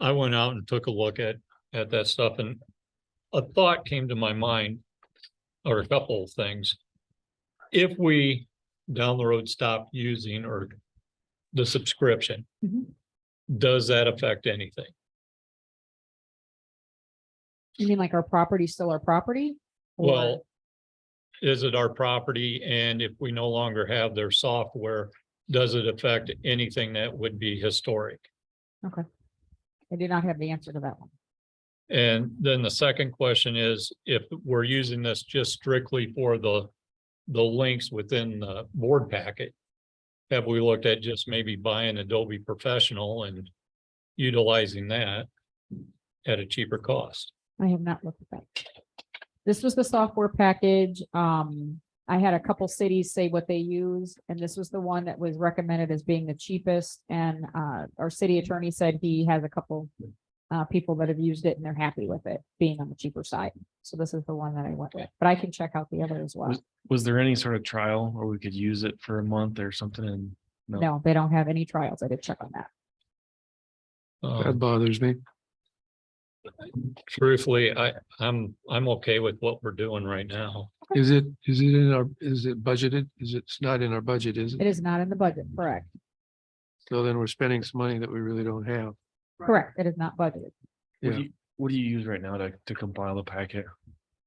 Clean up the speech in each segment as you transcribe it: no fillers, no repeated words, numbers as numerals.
I went out and took a look at that stuff, and a thought came to my mind, or a couple of things. If we down the road stop using or the subscription, does that affect anything? You mean like our property still our property? Or- Well, is it our property? And if we no longer have their software, does it affect anything that would be historic? Okay. I do not have the answer to that one. And then the second question is, if we're using this just strictly for the links within the board packet, have we looked at just maybe buying Adobe Professional and utilizing that at a cheaper cost? I have not looked at that. This was the software package. I had a couple cities say what they use, and this was the one that was recommended as being the cheapest. And our city attorney said he has a couple people that have used it and they're happy with it being on the cheaper side. So this is the one that I went with, but I can check out the other as well. Was there any sort of trial where we could use it for a month or something? And No, they don't have any trials. I did check on that. That bothers me. Truthfully, I'm okay with what we're doing right now. Is it budgeted? It's not in our budget, is It it? is not in the budget, correct? So then we're spending some money that we really don't have. Correct. It is not budgeted. Yeah. what do you use right now to compile the packet?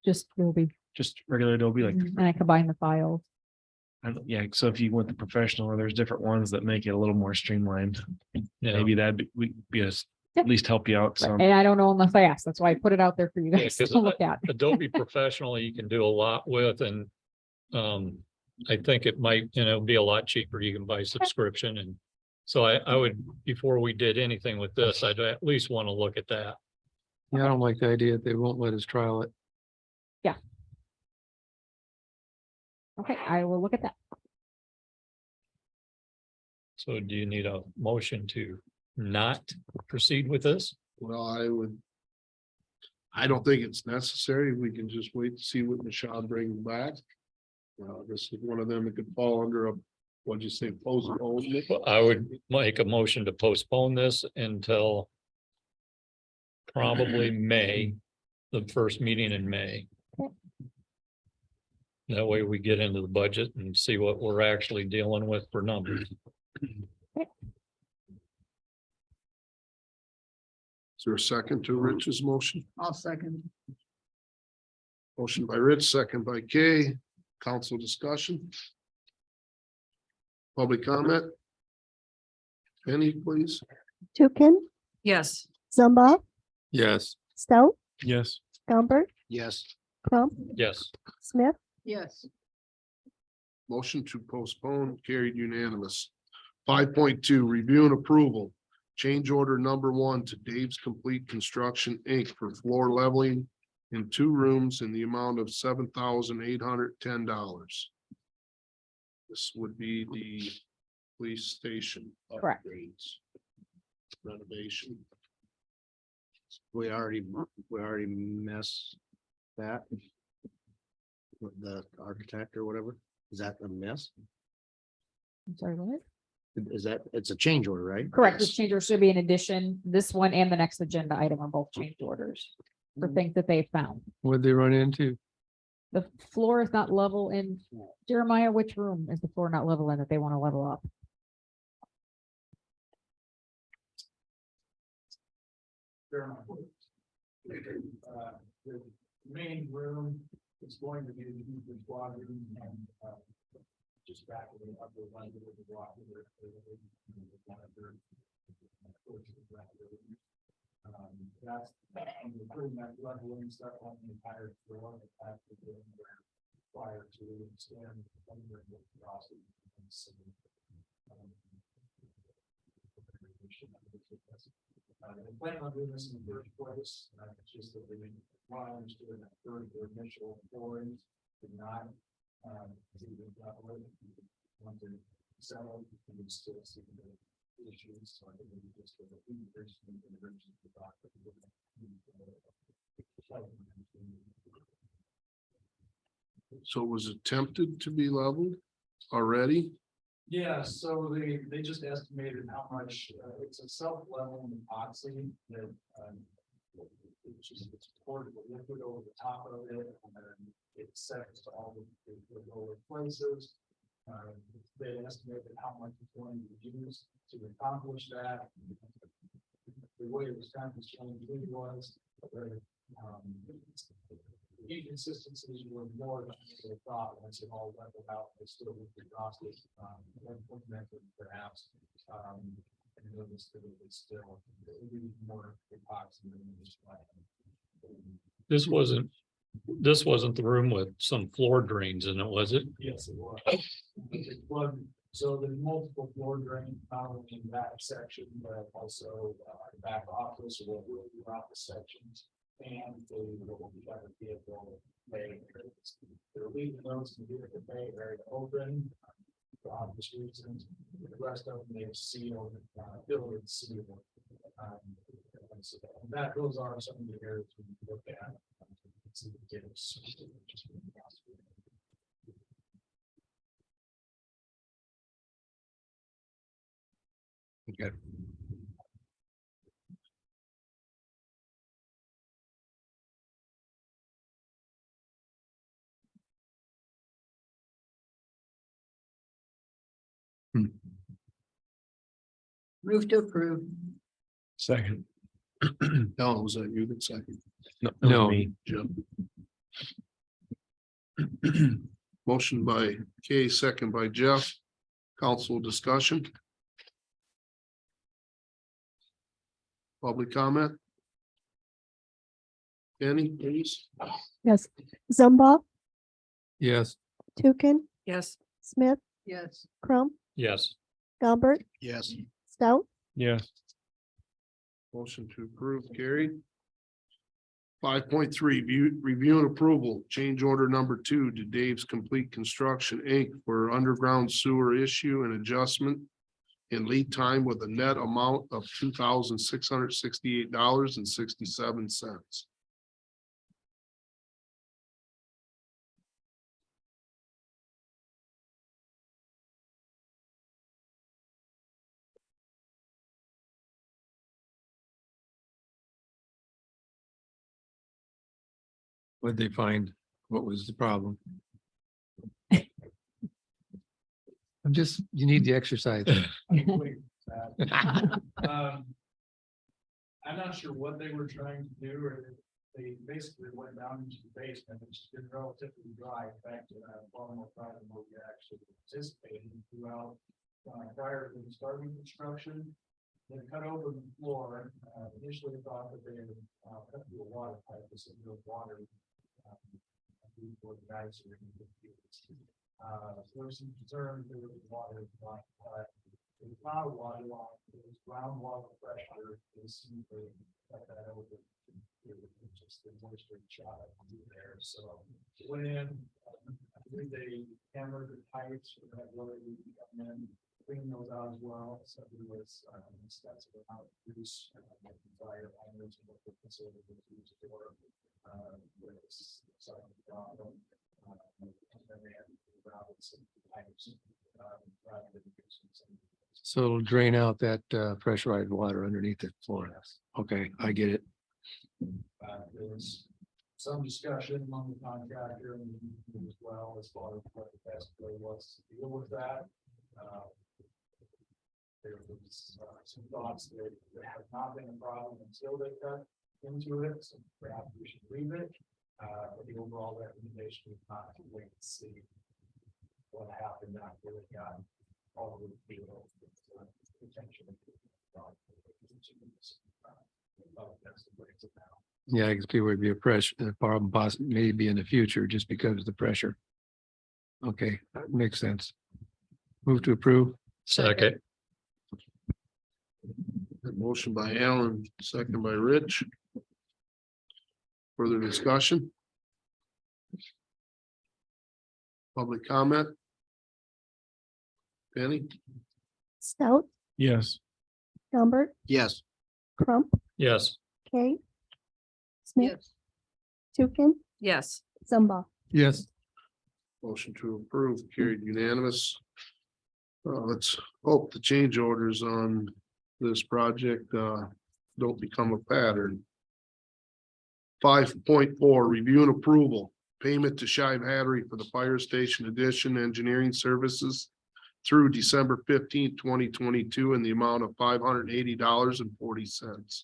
Just will be, Just regular Adobe, like, and I combine the files. yeah, so if you went the professional, or there's different ones that make it a little more streamlined, Yeah. maybe that'd be at least help you out some. And I don't know unless I ask. That's why I put it out there for you Yeah, guys 'cause to look at. Adobe Professional, you can do a lot with, and I think it might, be a lot cheaper. You can buy subscription, and so I would, before we did anything with this, I'd at least want to look at that. Yeah, I don't like the idea that they won't let us trial it. Okay, I will look at that. So do you need a motion to not proceed with this? Well, I don't think it's necessary. We can just wait to see what Michelle brings back. This is one of them that could fall under a, what'd you say, postpone? Well, I would make a motion to postpone this until probably May, the first meeting in May. That way we get into the budget and see what we're actually dealing with for numbers. Is there a second to Rich's motion? I'll second. Motion by Rich, second by Kay. Council discussion. Public comment. Penny, please. Tukin, Yes. Zumba, Yes. Stout, Yes. Gumbert, Yes. Crump, Yes, Smith, Yes. Motion to postpone carried unanimous. 5.2, review and approval. Change order number 1 to Dave's Complete Construction, Inc. for floor leveling in 2 rooms in the amount of $7,810. This would be the police station Correct. upgrades. Renovation. We already messed that. With the architect or whatever, is that a mess? I'm sorry, what? Is that, it's a change order, right? Correct. This change order should be an addition. This one and the next agenda item are both change orders for things that they found. What'd they run into? The floor is not level in Jeremiah. Which room is the floor not level in that they want to level up? The main room is going to be the quadrant and just back of the upper one of the block. That's including that leveling stuff on the entire floor prior to extend across it. The plan on doing this in the first place, it's just that they lines doing that third initial floorings did not. Want to settle, you can still see the issues, so I think we just. So it was attempted to be leveled already. Yeah, so they just estimated how much, it's a self-leveling epoxy that, which is it's poured with liquid over the top of it, and then it sets to all the lower places. They estimated how much it's going to be used to accomplish that. The way it was kind of explained to me was, inconsistencies were more than they thought, once it all leveled out, they still would be exhausted, implemented perhaps. And noticed that it was still, it would be more epoxy than this plan. This wasn't the room with some floor drains in it, was it? Yes, it was. It plugged, so there's multiple floor drains, not only in that section, but also the back office, or the office sections. And the vehicle bay. They're leaving those in the vehicle bay area open. For obvious reasons. The rest of them they've sealed, filled and sealed. So that those are some of the areas we look at. See the gaps. Okay. Move to approve. Second. Alan, was that you that second? No. Jim. Motion by Kay, second by Jeff. Council discussion. Public comment. Penny, please. Yes. Zumba, Yes. Tukin, Yes. Smith, Yes. Crump, Yes. Gombert, Yes. Stout, Yes. Motion to approve carried. 5.3, review and approval, change order number 2 to Dave's Complete Construction, Inc. for underground sewer issue and adjustment in lead time with a net amount of $2,668.67. What'd they find? What was the problem? I'm just, you need the exercise. I'm not sure what they were trying to do, or they basically went down into the basement, which has been relatively dry. In fact, bottom of Friday, where we actually participated throughout, prior to starting construction. They cut over the floor, initially thought that they had cut through a water pipe, this is no water. For the guys who are in the fields. There was some concern there was water, but it was not a water line, it was groundwater pressure. It seemed to cut that over. It was just the moisture shot up through there, so it went in. I believe they hammered the pipes for that water to come in, clean those out as well. So it was steps of how to produce fire liners and what the facility was used for. So it'll drain out that pressurized water underneath the floor. Okay, I get it. There was some discussion among the contractor and me as well as far as what the best way was to deal with that. There was some thoughts that there have not been a problem until they cut into it, so perhaps we should leave it. But the overall recommendation is not to wait and see what happened after it got all of the field. Potentially. That's the way it's about. Yeah, because people would be a problem possibly maybe in the future just because of the pressure. Okay, that makes sense. Move to approve. Second. Motion by Alan, second by Rich. Further discussion? Public comment? Penny? Stout, Yes. Gombert, Yes. Crump, Yes. Kay, Smith, Tukin, Yes. Zumba. Yes. Motion to approve carried unanimous. Let's hope the change orders on this project don't become a pattern. 5.4, review and approval, payment to Shive Hattery for the fire station addition engineering services through December 15th, 2022 in the amount of $580.40.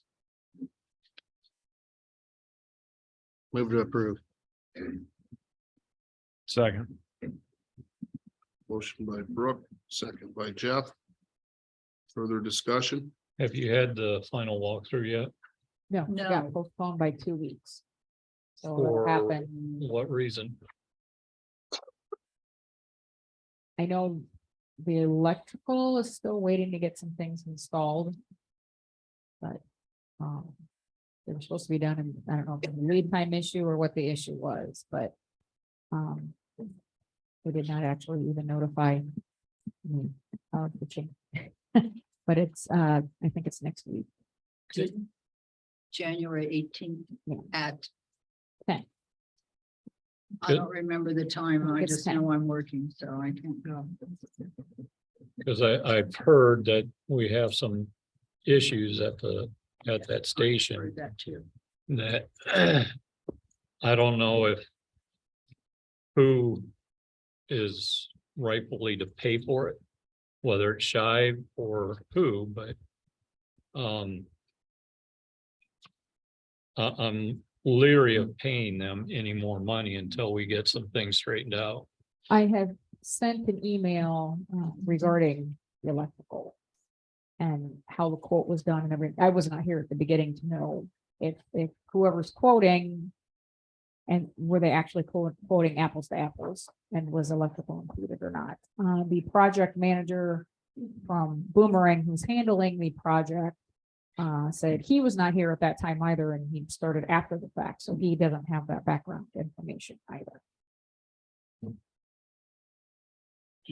Move to approve. Second. Motion by Brooke, second by Jeff. Further discussion? Have you had the final walkthrough yet? No, it No. got postponed by 2 weeks. So it'll For happen. what reason? I know the electrical is still waiting to get some things installed. But, they were supposed to be done in, I don't know, if it's a lead time issue or what the issue was, but, they did not actually even notify me of the change. But it's, I think it's next week. January 18th Yeah. at. 10. I Good. don't remember the time. I It's just 10. know I'm working, so I can't go. Because I've heard that we have some issues at that station Heard that too. that I don't know if who is rightfully to pay for it, whether it's Shive or who, but I'm leery of paying them any more money until we get some things straightened out. I have sent an email regarding the electrical. And how the quote was done and everything. I was not here at the beginning to know if whoever's quoting. And were they actually quoting apples to apples and was electrical included or not? The project manager from Boomerang, who's handling the project. Said he was not here at that time either, and he started after the fact, so he doesn't have that background information either. Do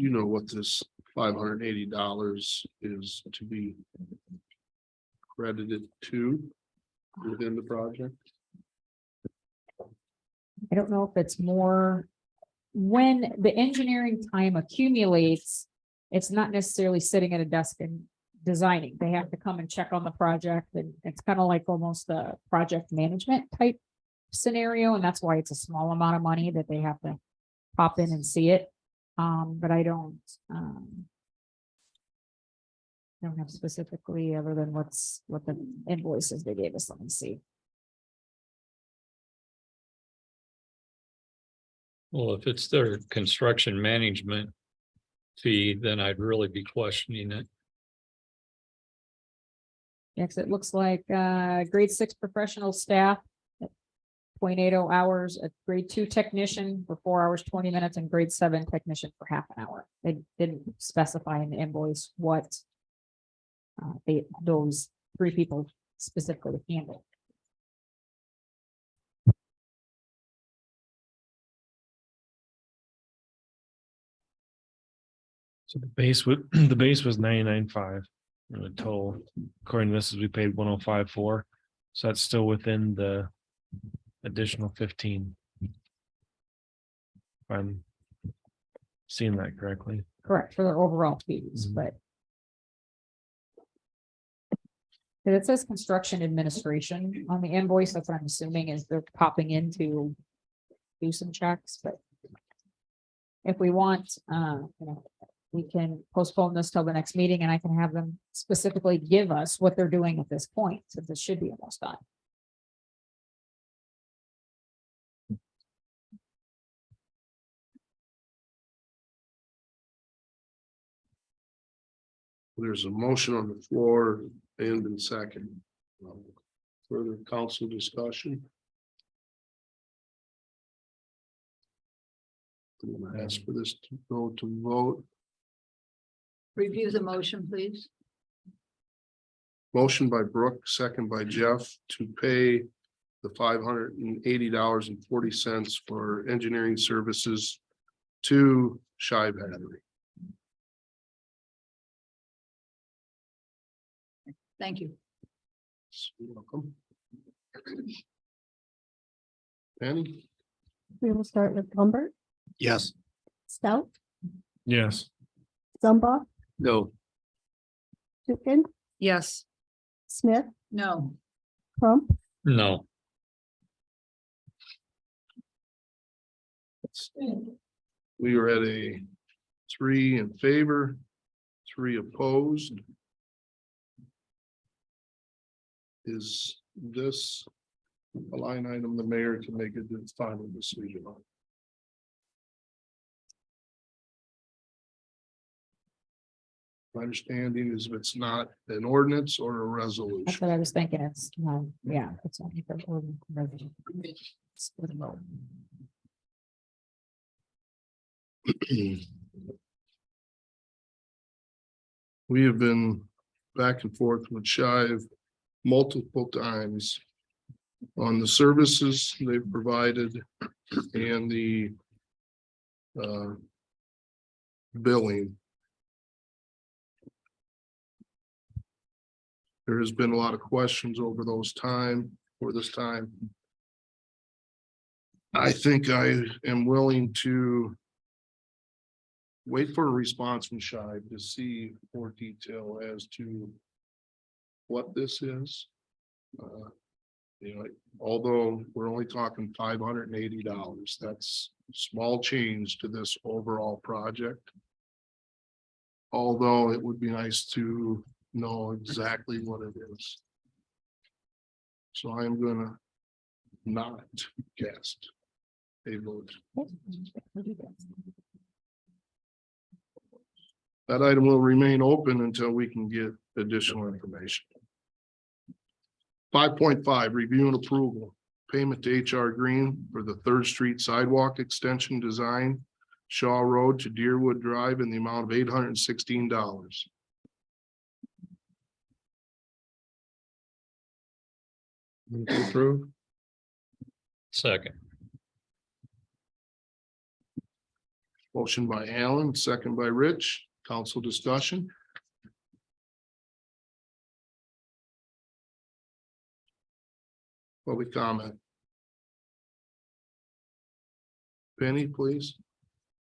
you know what this $580 is to be credited to within the project? I don't know if it's more, when the engineering time accumulates, it's not necessarily sitting at a desk and designing. They have to come and check on the project, and it's kind of like almost a project management type scenario, and that's why it's a small amount of money that they have to pop in and see it. But I don't have specifically other than what the invoices they gave us. Let me see. Well, if it's their construction management fee, then I'd really be questioning it. Next, it looks like grade 6 professional staff at 0.80 hours, a grade 2 technician for 4 hours, 20 minutes, and grade 7 technician for half an hour. They didn't specify in the invoice what those 3 people specifically handle. So the base was the base was 99.5. And the total, according to this, is we paid 105.4. So that's still within the additional 15. If I'm seeing that correctly. Correct, for their overall fees, Mhm. but and it says construction administration on the invoice. That's what I'm assuming is they're popping in to do some checks, but if we want, we can postpone this till the next meeting and I can have them specifically give us what they're doing at this point, since it should be almost done. There's a motion on the floor and in second. Further council discussion? I'm gonna ask for this to go to vote. Review the motion, please. Motion by Brooke, second by Jeff to pay the $580.40 for engineering services to Shive Hattery. Thank you. You're welcome. Penny? We will start with Humbert, Yes. Stout, Yes. Zumba, No. Tukin, Yes. Smith, No. Crump, No. We are at a 3 in favor, 3 opposed. Is this a line item the mayor can make a final decision on? My understanding is if it's not an ordinance or a That's resolution. what I was thinking. It's, yeah, it's only for ordinance and resolution. It's for the vote. We have been back and forth with Shive multiple times on the services they've provided and the billing. There has been a lot of questions over this time. I think I am willing to wait for a response from Shive to see more detail as to what this is. Although we're only talking $580, that's small change to this overall project. Although it would be nice to know exactly what it is. So I am gonna not cast a vote. That item will remain open until we can get additional information. 5.5, review and approval, payment to HR Green for the Third Street sidewalk extension design, Shaw Road to Deerwood Drive in the amount of $816. Move to approve. Second. Motion by Alan, second by Rich. Council discussion. Public comment. Penny, please.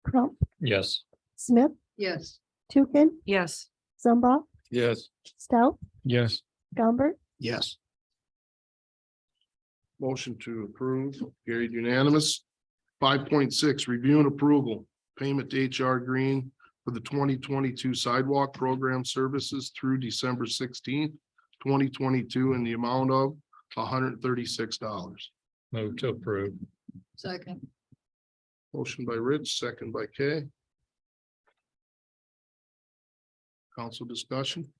Crump, Yes. Smith, Yes. Tukin, Yes. Zumba, Yes. Stout, Yes. Gumbert, Yes. Motion to approve, carried unanimous. 5.6, review and approval, payment to HR Green for the 2022 sidewalk program services through December 16th, 2022 in the amount of $136. Move to approve. Second. Motion by Rich, second by Kay. Council discussion.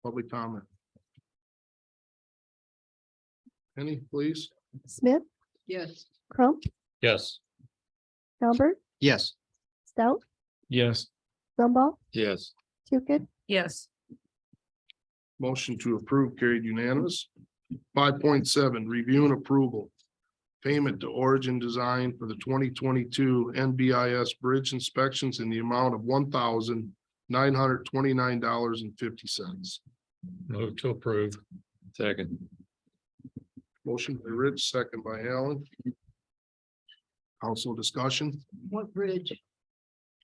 Public comment. Penny, please. Smith, Yes. Crump, Yes. Gumbert, Yes. Stout, Yes. Zumba, Yes. Tukin, Yes. Motion to approve carried unanimous. 5.7, review and approval. Payment to Origin Design for the 2022 NBIS bridge inspections in the amount of $1,929.50. Move to approve. Second. Motion by Rich, second by Alan. Council discussion. What bridge?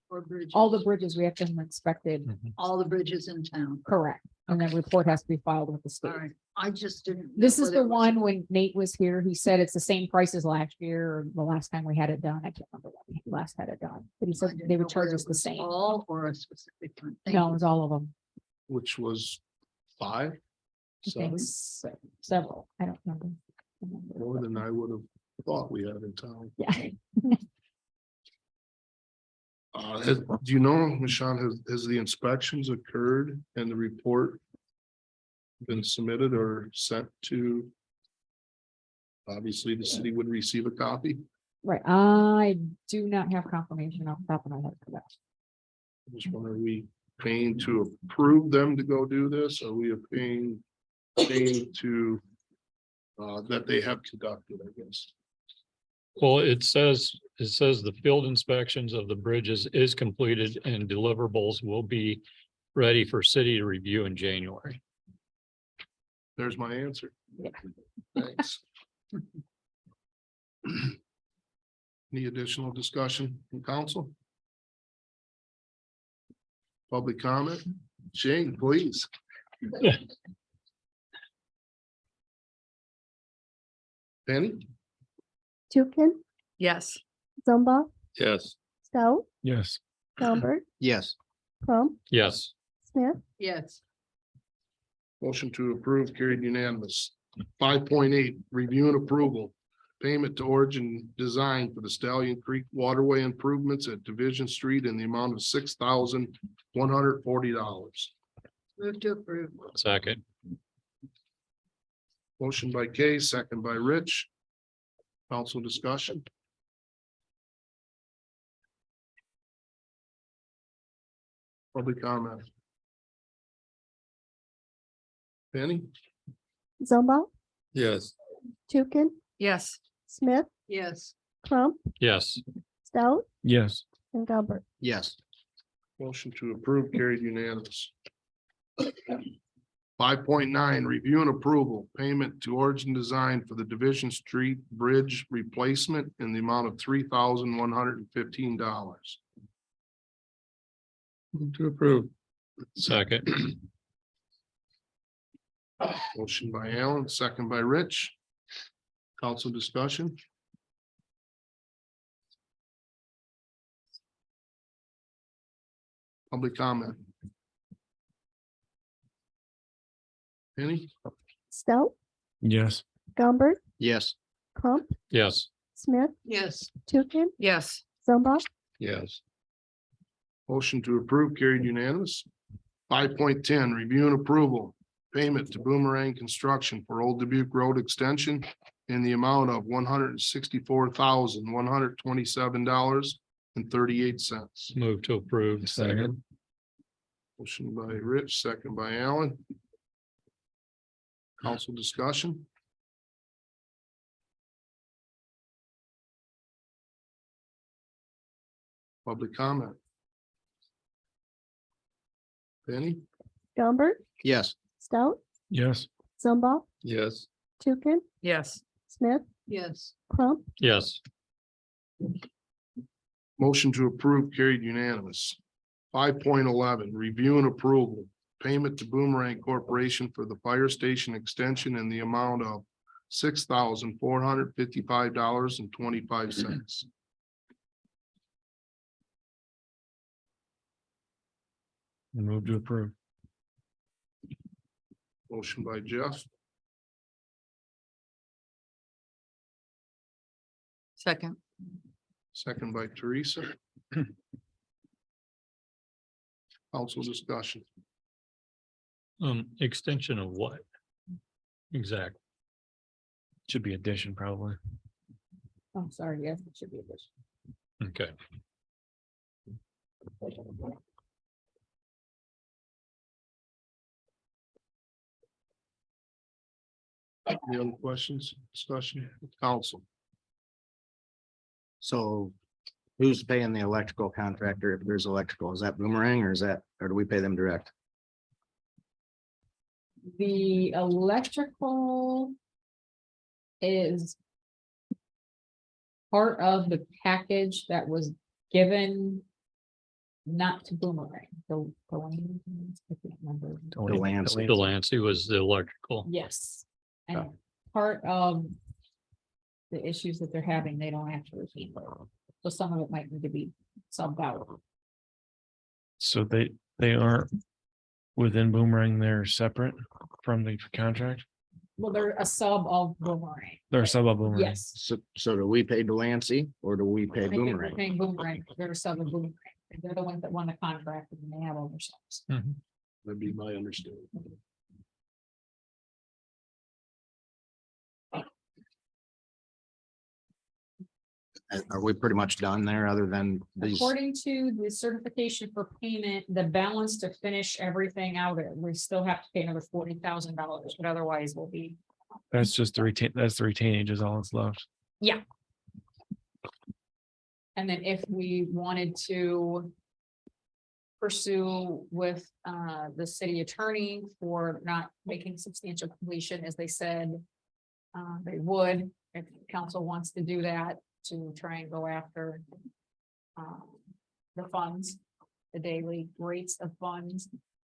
Or bridge? All the bridges we have to have inspected, All the bridges in town. correct, and then report has to be filed with the All state. right. I just didn't. know This is whether the it was- one when Nate was here, he said it's the same price as last year or the last time we had it done. I can't remember when we last had it done, but he I said didn't they know would charge whether us it the was same. All or a specific one. Thank No, it you. was all of them. Which was 5. I Seven, think several. I don't remember. more than I would have thought we had in town. Yeah. Do you know, Michonne, has the inspections occurred and the report been submitted or sent to? Obviously, the city would receive a copy. Right, I do not have confirmation off the top of my head for that. I just wonder, are we paying to approve them to go do this? Are we paying to that they have conducted, I guess? Well, it says the field inspections of the bridges is completed and deliverables will be ready for city to review in January. There's my answer. Yeah. Thanks. Any additional discussion from council? Public comment? Shane, please. Penny? Tukin, Yes. Zumba, Yes. Stout, Yes. Schoenberg, Yes. Crump, Yes. Smith, Yes. Motion to approve carried unanimous. 5.8, review and approval. Payment to Origin Design for the Stallion Creek Waterway improvements at Division Street in the amount of $6,140. Move to approve. Second. Motion by Kay, second by Rich. Council discussion. Public comment. Penny? Zumba, Yes. Tukin, Yes. Smith, Yes. Crump, Yes. Stout, Yes. and Gumbert. Yes. Motion to approve carried unanimous. 5.9, review and approval, payment to Origin Design for the Division Street Bridge replacement in the amount of $3,115. Move to approve. Second. Motion by Alan, second by Rich. Council discussion. Public comment. Any? Stout, Yes. Gumbert, Yes. Crump, Yes. Smith, Yes. Tukin, Yes. Zumba, Yes. Motion to approve carried unanimous. 5.10, review and approval, payment to Boomerang Construction for Old Dubuque Road Extension in the amount of $164,127.38. Move to approve. Second. Motion by Rich, second by Alan. Council discussion. Public comment. Penny? Gumbert, Yes. Stout, Yes. Zumba, Yes. Tukin, Yes. Smith, Yes. Crump, Yes. Motion to approve carried unanimous. 5.11, review and approval, payment to Boomerang Corporation for the fire station extension in the amount of $6,455.25. Move to approve. Motion by Jeff, Second. second by Teresa. Council discussion. Extension of what? Exactly. Should be addition probably. I'm sorry, yes, it should be this. Okay. Any other questions, discussion, council? So who's paying the electrical contractor if there's electrical? Is that Boomerang or do we pay them direct? The electrical is part of the package that was given not to Boomerang, the Lane, I can't remember. Delancey. Delancey was the electrical. Yes, and part of the issues that they're having, they don't actually handle. So some of it might need to be subbed out. So they aren't within Boomerang, they're separate from the contract? Well, they're a sub of Boomerang. They're a sub of Boomerang. Yes. So do we pay Delancey or do we pay I think we're Boomerang? paying Boomerang, they're a sub of Boomerang. They're the ones that won the contract and they have all their subs. That'd be my understanding. Are we pretty much done there other than these? According to the certification for payment, the balance to finish everything out, we still have to pay another $40,000, but otherwise we'll be. That's just the that's the retainage is all that's left. And then if we wanted to pursue with the city attorney for not making substantial completion, as they said, they would, if council wants to do that, to try and go after the funds, the daily rates of funds.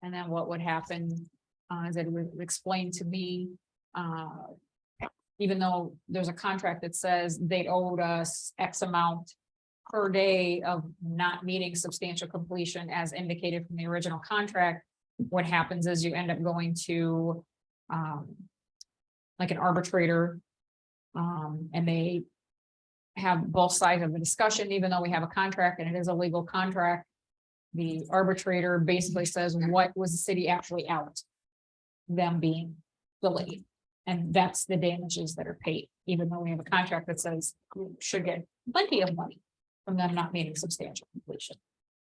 And then what would happen is that it would explain to me, even though there's a contract that says they owed us X amount per day of not meeting substantial completion as indicated from the original contract, what happens is you end up going to like an arbitrator, and they have both sides of the discussion, even though we have a contract and it is a legal contract. The arbitrator basically says, what was the city actually out? Them being delayed. And that's the damages that are paid, even though we have a contract that says we should get plenty of money from them not meeting substantial completion.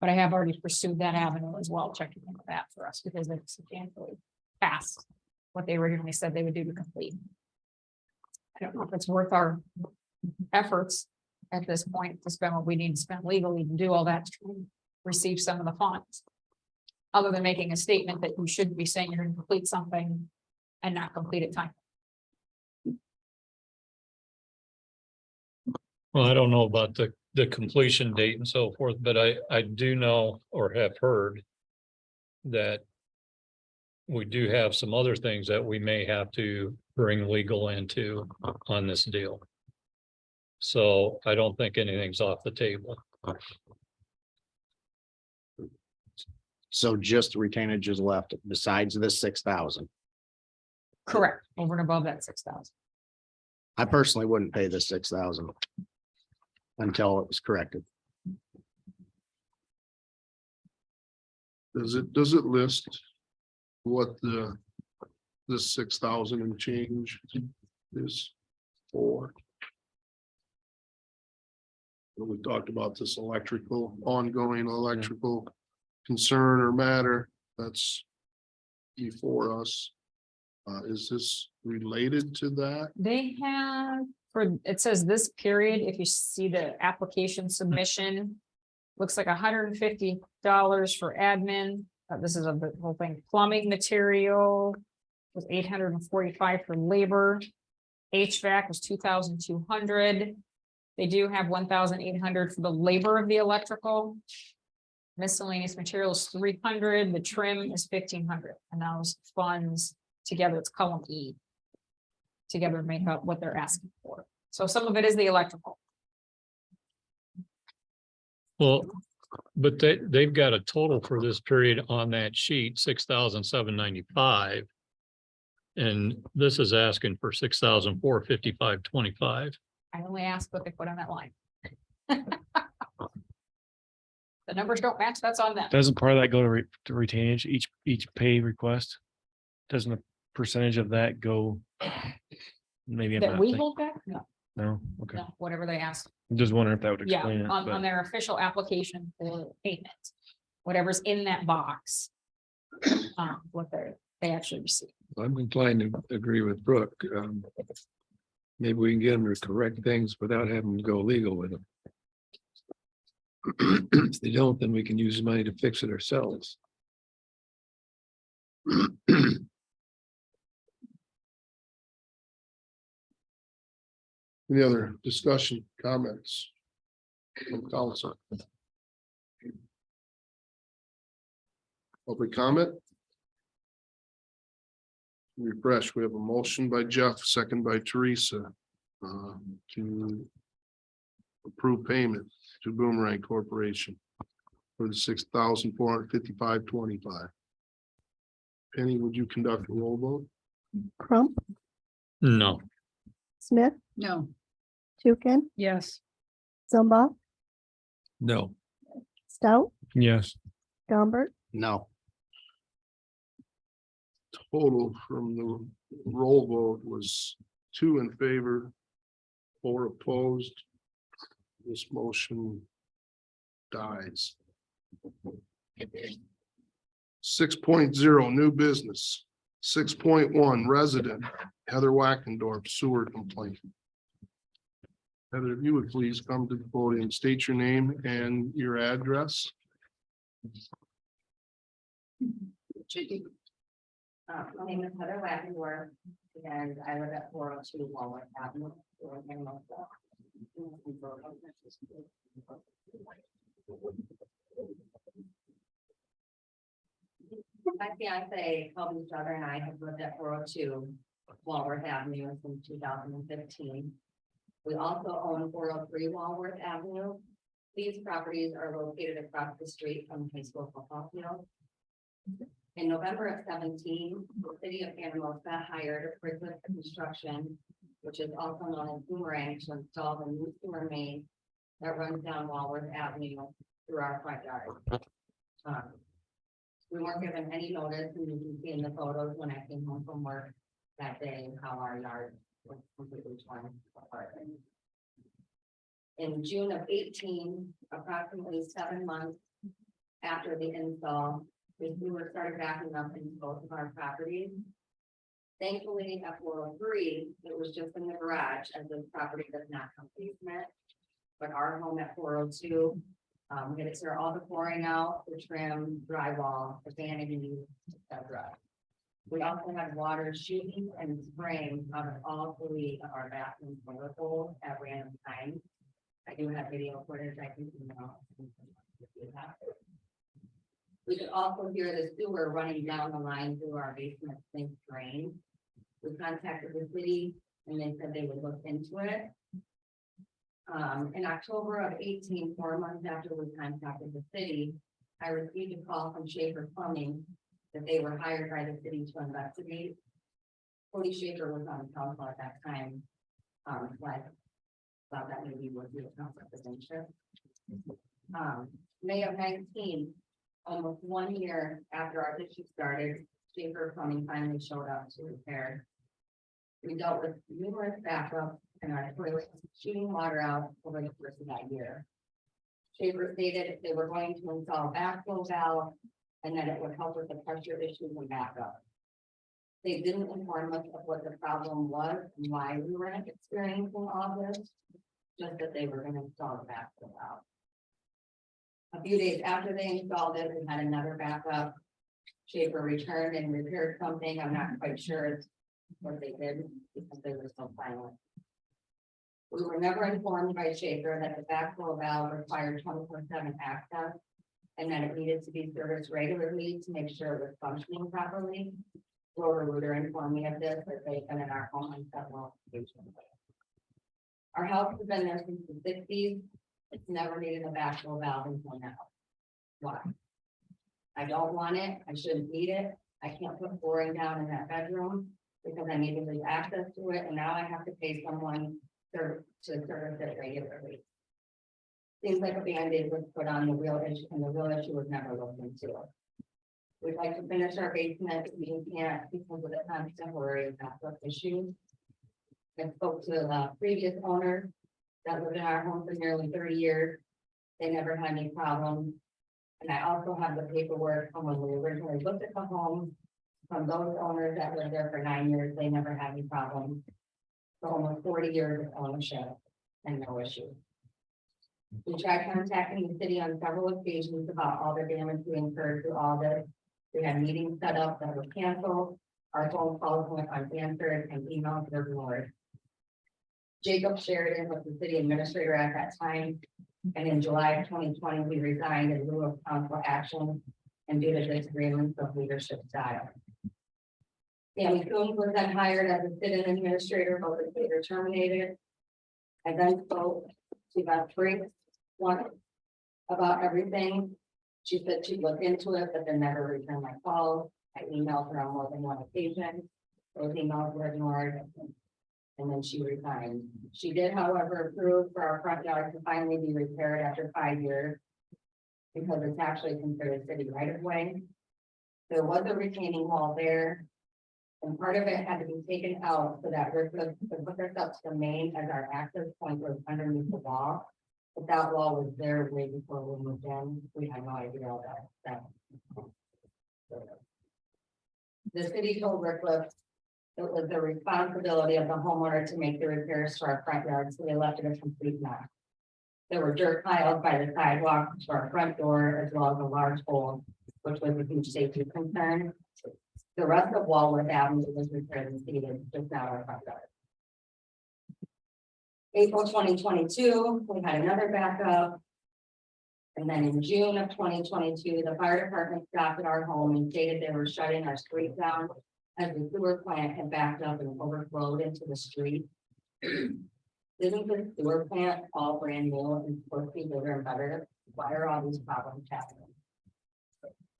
But I have already pursued that avenue as well, checking into that for us, because it's substantially past what they originally said they would do to complete. I don't know if it's worth our efforts at this point to spend what we need to spend legally to do all that to receive some of the funds. Other than making a statement that you shouldn't be saying you're going to complete something and not complete it time. Well, I don't know about the completion date and so forth, but I do know or have heard that we do have some other things that we may have to bring legal into on this deal. So I don't think anything's off the table. So just retainage is left besides this 6,000. Correct, over and above that 6,000. I personally wouldn't pay the 6,000 until it was corrected. Does it list what the 6,000 and change is for? When we talked about this ongoing electrical concern or matter, that's before us. Is this related to that? They have, it says this period, if you see the application submission, looks like $150 for admin. This is the whole thing. Plumbing material was $845 for labor. HVAC was $2,200. They do have $1,800 for the labor of the electrical. Miscellaneous materials $300. The trim is $1,500, and those funds together, it's column E. Together make up what they're asking for. So some of it is the electrical. Well, but they've got a total for this period on that sheet, 6,795. And this is asking for 6,455.25. I only asked what they put on that line. The numbers don't match, that's on them. Doesn't part of that go to retainage, each pay request? Doesn't a percentage of that go? Maybe I'm That not we thinking- hold back? No, No, okay. no, whatever they ask. I'm just wondering if that would Yeah, explain it, on but their official application for payment, whatever's in that box. What they actually receive. I'm inclined to agree with Brooke. Maybe we can get them to correct things without having to go legal with them. If they don't, then we can use the money to fix it ourselves. Any other discussion, comments from council? Public comment? Refresh, we have a motion by Jeff, second by Teresa, to approve payment to Boomerang Corporation for the 6,455.25. Penny, would you conduct a roll vote? Crump, No, Smith, No. Tukin, Yes. Zumba, No. Stout, yes, Gumbert, No, Total from the roll vote was 2 in favor, 4 opposed. This motion dies. 6.0 new business. 6.1 resident Heather Wackendorf sewer complaint. Heather, if you would please come to the podium, state your name and your address. My name is Heather Wackendorf, and I live at 402 Walnut Avenue, in Anamosa. My fiance, Kobe's brother, and I have lived at 402 Walworth Avenue since 2015. We also own 403 Walworth Avenue. These properties are located across the street from the high school football field. In November of 17, the city of Anamosa hired Fritzl Construction, which is also known as Boomerang, to install the new sewer main that runs down Walworth Avenue through our front yard. We weren't given any notice, and you can see in the photos when I came home from work that day how our yard was completely torn apart. In June of 18, approximately 7 months after the install, the sewer started backing up into both of our properties. Thankfully, at 403, it was just in the garage, as this property does not come basement. But our home at 402, we had to tear all the flooring out, the trim, drywall, the vanities, etc. We also had water shooting and spraying out of all 3 of our bathroom toilet bowls at random times. I do have video footage I can email. We could also hear the sewer running down the line through our basement sink drain. We contacted the city and they said they would look into it. In October of 18, 4 months after we contacted the city, I received a call from Schaefer Plumbing that they were hired by the city to investigate. Cody Schaefer was on council at that time. So I thought that maybe would be a conflict of interest. May of 19, almost 1 year after our issue started, Schaefer Plumbing finally showed up to repair. We dealt with numerous backups and our toilets shooting water out over the course of that year. Schaefer stated they were going to install a backflow valve and that it would help with the pressure issues and backup. They didn't inform us of what the problem was and why we were experiencing all this, just that they were going to install the backflow valve. A few days after they installed it, we had another backup. Schaefer returned and repaired something. I'm not quite sure what they did because they were so silent. We were never informed by Schaefer that the backflow valve required 24/7 access and that it needed to be serviced regularly to make sure it was functioning properly. Rotor-Rooter informed me of this, that they've been in our home on several occasions. Our house has been there since the 60s. It's never needed a backflow valve until now. Why? I don't want it. I shouldn't need it. I can't put flooring down in that bedroom because I need to lose access to it, and now I have to pay someone to service it regularly. Seems like a Band-Aid was put on the real issue, and the real issue was never looked into. We'd like to finish our basement. We can't because of the constant worry of backup issues. I spoke to the previous owner that lived in our home for nearly 30 years. They never had any problems. And I also have the paperwork from when we originally looked at the home from those owners that lived there for 9 years. They never had any problems. For almost 40 years of ownership and no issue. We tried contacting the city on several occasions about all the damage we incurred through all this. We had meetings set up that were canceled. Our phone calls went unanswered and emails were ignored. Jacob Sheridan was the city administrator at that time. And in July of 2020, we resigned in lieu of council action and due to disagreements of leadership style. Sammy Coons was then hired as a city administrator, but was later terminated. I then spoke to Beth Briggs once about everything. She said she'd look into it, but then never returned my calls. I emailed her on more than one occasion. Those emails were ignored. And then she resigned. She did, however, approve for our front yard to finally be repaired after 5 years because it's actually considered city right of way. There was a retaining wall there. And part of it had to be taken out so that we could hook us up to the main as our access point was underneath the wall. But that wall was there way before we moved in. We had no idea all that. The city told Rickliff it was the responsibility of the homeowner to make the repairs to our front yard, so they left it a complete mess. There were dirt piles by the sidewalk to our front door, as well as a large hole, which was a huge safety concern. The rest of Walworth Avenue was repaired and seeded, just not our front yard. April 2022, we had another backup. And then in June of 2022, the fire department stopped at our home and stated they were shutting our street down as the sewer plant had backed up and overflowed into the street. Isn't the sewer plant all brand new and supposed to be bigger and better? Why are all these problems happening?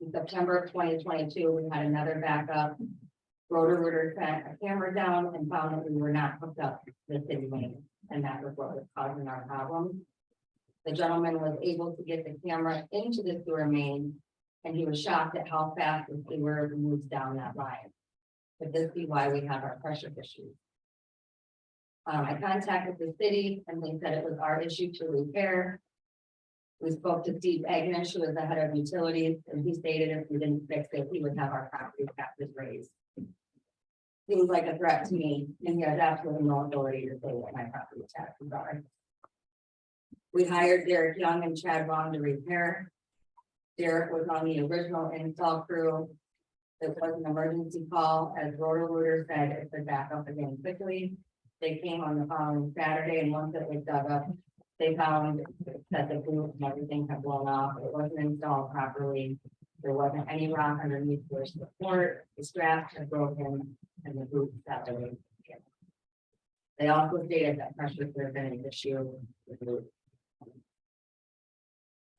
In September of 2022, we had another backup. Roto-Rooter sent a camera down and found that we were not hooked up to the city main, and that was what was causing our problem. The gentleman was able to get the camera into the sewer main, and he was shocked at how fast the sewer moves down that line. Could this be why we have our pressure issues? I contacted the city and they said it was our issue to repair. We spoke to Steve Agnew, who was the head of utilities, and he stated if we didn't fix it, he would have our property taxes raised. Seems like a threat to me, and he has absolutely no authority to say what my property taxes are. We hired Derek Young and Chad Long to repair. Derek was on the original install crew. It was an emergency call, as Roto-Rooter said, it could back up again quickly. They came on the following Saturday, and once it was dug up, they found that the roof and everything had blown off. It wasn't installed properly. There wasn't any rock underneath for support. The straps had broken and the roof separated. They also stated that pressure could have been an issue with the roof.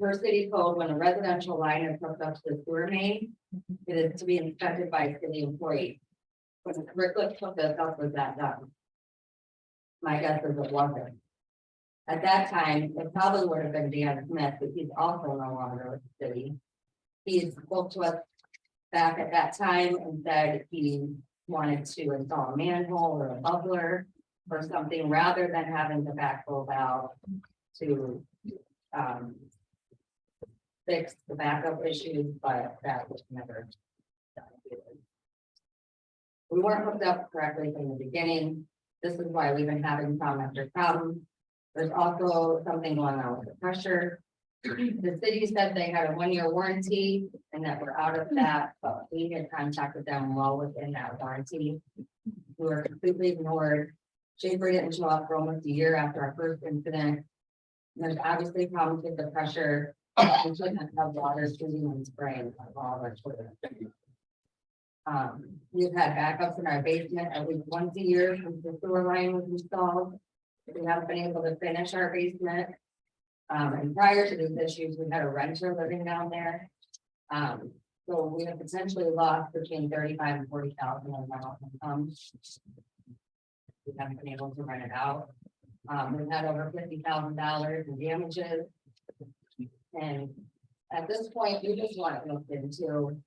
Per city code, when a residential line is hooked up to the sewer main, it is to be inspected by a city employee. When Rickliff took this up, was that done? My guess is it wasn't. At that time, it probably would have been Dan Smith, but he's also no longer with the city. He spoke to us back at that time and said he wanted to install a manhole or a bubbler or something rather than having the backflow valve to fix the backup issues, but that was never done. We weren't hooked up correctly from the beginning. This is why we've been having problem after problem. There's also something going on with the pressure. The city said they had a 1-year warranty and that we're out of that, but we had contacted them well within that warranty. We were completely ignored. Schaefer didn't show up for almost a year after our first incident. There's obviously problems with the pressure. We shouldn't have water shooting and spraying on all of our children. We've had backups in our basement at least once a year since the sewer line was installed. We haven't been able to finish our basement. And prior to these issues, we had a renter living down there. So we have potentially lost between 35 and 40,000 in rental income. We haven't been able to rent it out. We've had over $50,000 in damages. And at this point, we just want it looked into.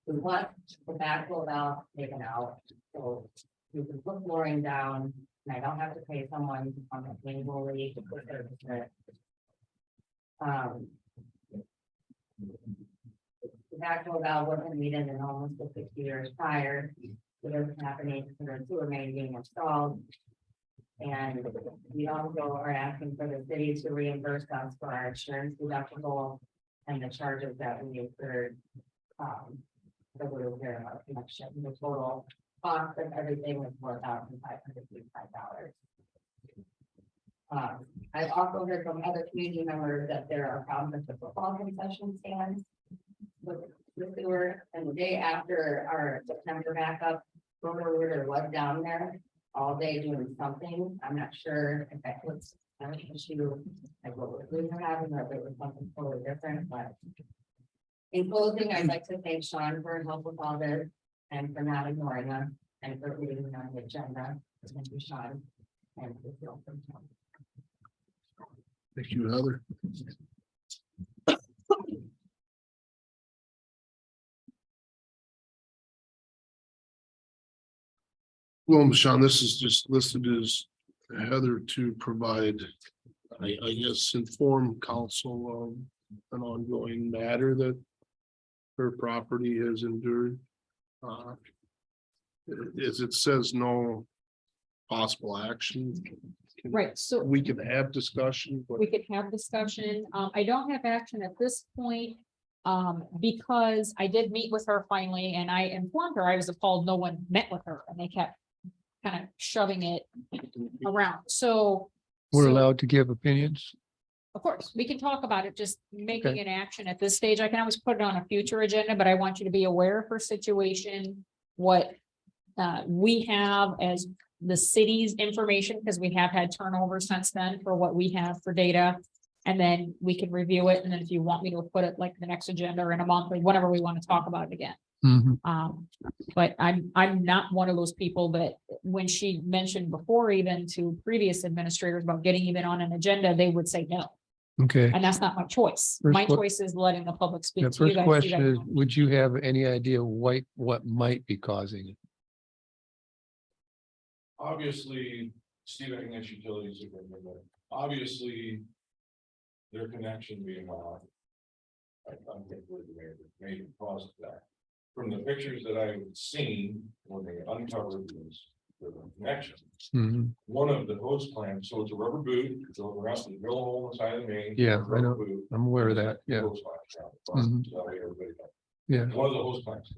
We want the backflow valve taken out, so we can put flooring down, and I don't have to pay someone to come and manually to put their. The backflow valve wasn't needed in almost the 60 years prior. It was happening because the sewer main being installed. And we also are asking for the city to reimburse us for our insurance deductible and the charges that we incurred. The repair of our connection, the total cost of everything was $4,555. I've also heard from other community members that there are problems with the football concession stands with the sewer, and the day after our September backup, Roto-Rooter was down there all day doing something. I'm not sure if that was an issue like what we were having, or if it was something totally different, but in closing, I'd like to thank Sean for help with all this and for not ignoring us and for leading on the agenda. Thank you, Sean. And Thank you, Heather. Well, Sean, this is just listed as Heather to provide, I guess, inform council of an ongoing matter that her property has endured. As it says, no possible action. Right, so We can have discussion, but we could have discussion. I don't have action at this point. Because I did meet with her finally and I informed her, I was appalled no one met with her and they kept kind of shoving it around. So. We're so- allowed to give opinions. Of course, we can talk about it, just making an action at this stage. I can always put it on a future agenda, but I want you to be aware of her situation. What we have as the city's information, because we have had turnover since then for what we have for data. And then we can review it. And then if you want me to put it like the next agenda or in a month or whatever we want to talk about it again. But I'm not one of those people that when she mentioned before, even to previous administrators about getting even on an agenda, they would say no. Okay. And that's not my choice. First My que- choice is letting the public speak The to you first guys. You question guys is, know. would you have any idea what might be causing it? Obviously, Steve, I think that's utilities, obviously. Their connection being off. I'm thinking the major cause of that. From the pictures that I've seen, when they uncovered this, the connection, Mhm. one of the hose clamps, so it's a rubber boot, it goes around the drill hole on the side of the main. Yeah, rubber I know. boot, I'm aware of that. Yeah. hose clamps around the front, Mhm. so that way everybody knows. Yeah, One of the hose clamps,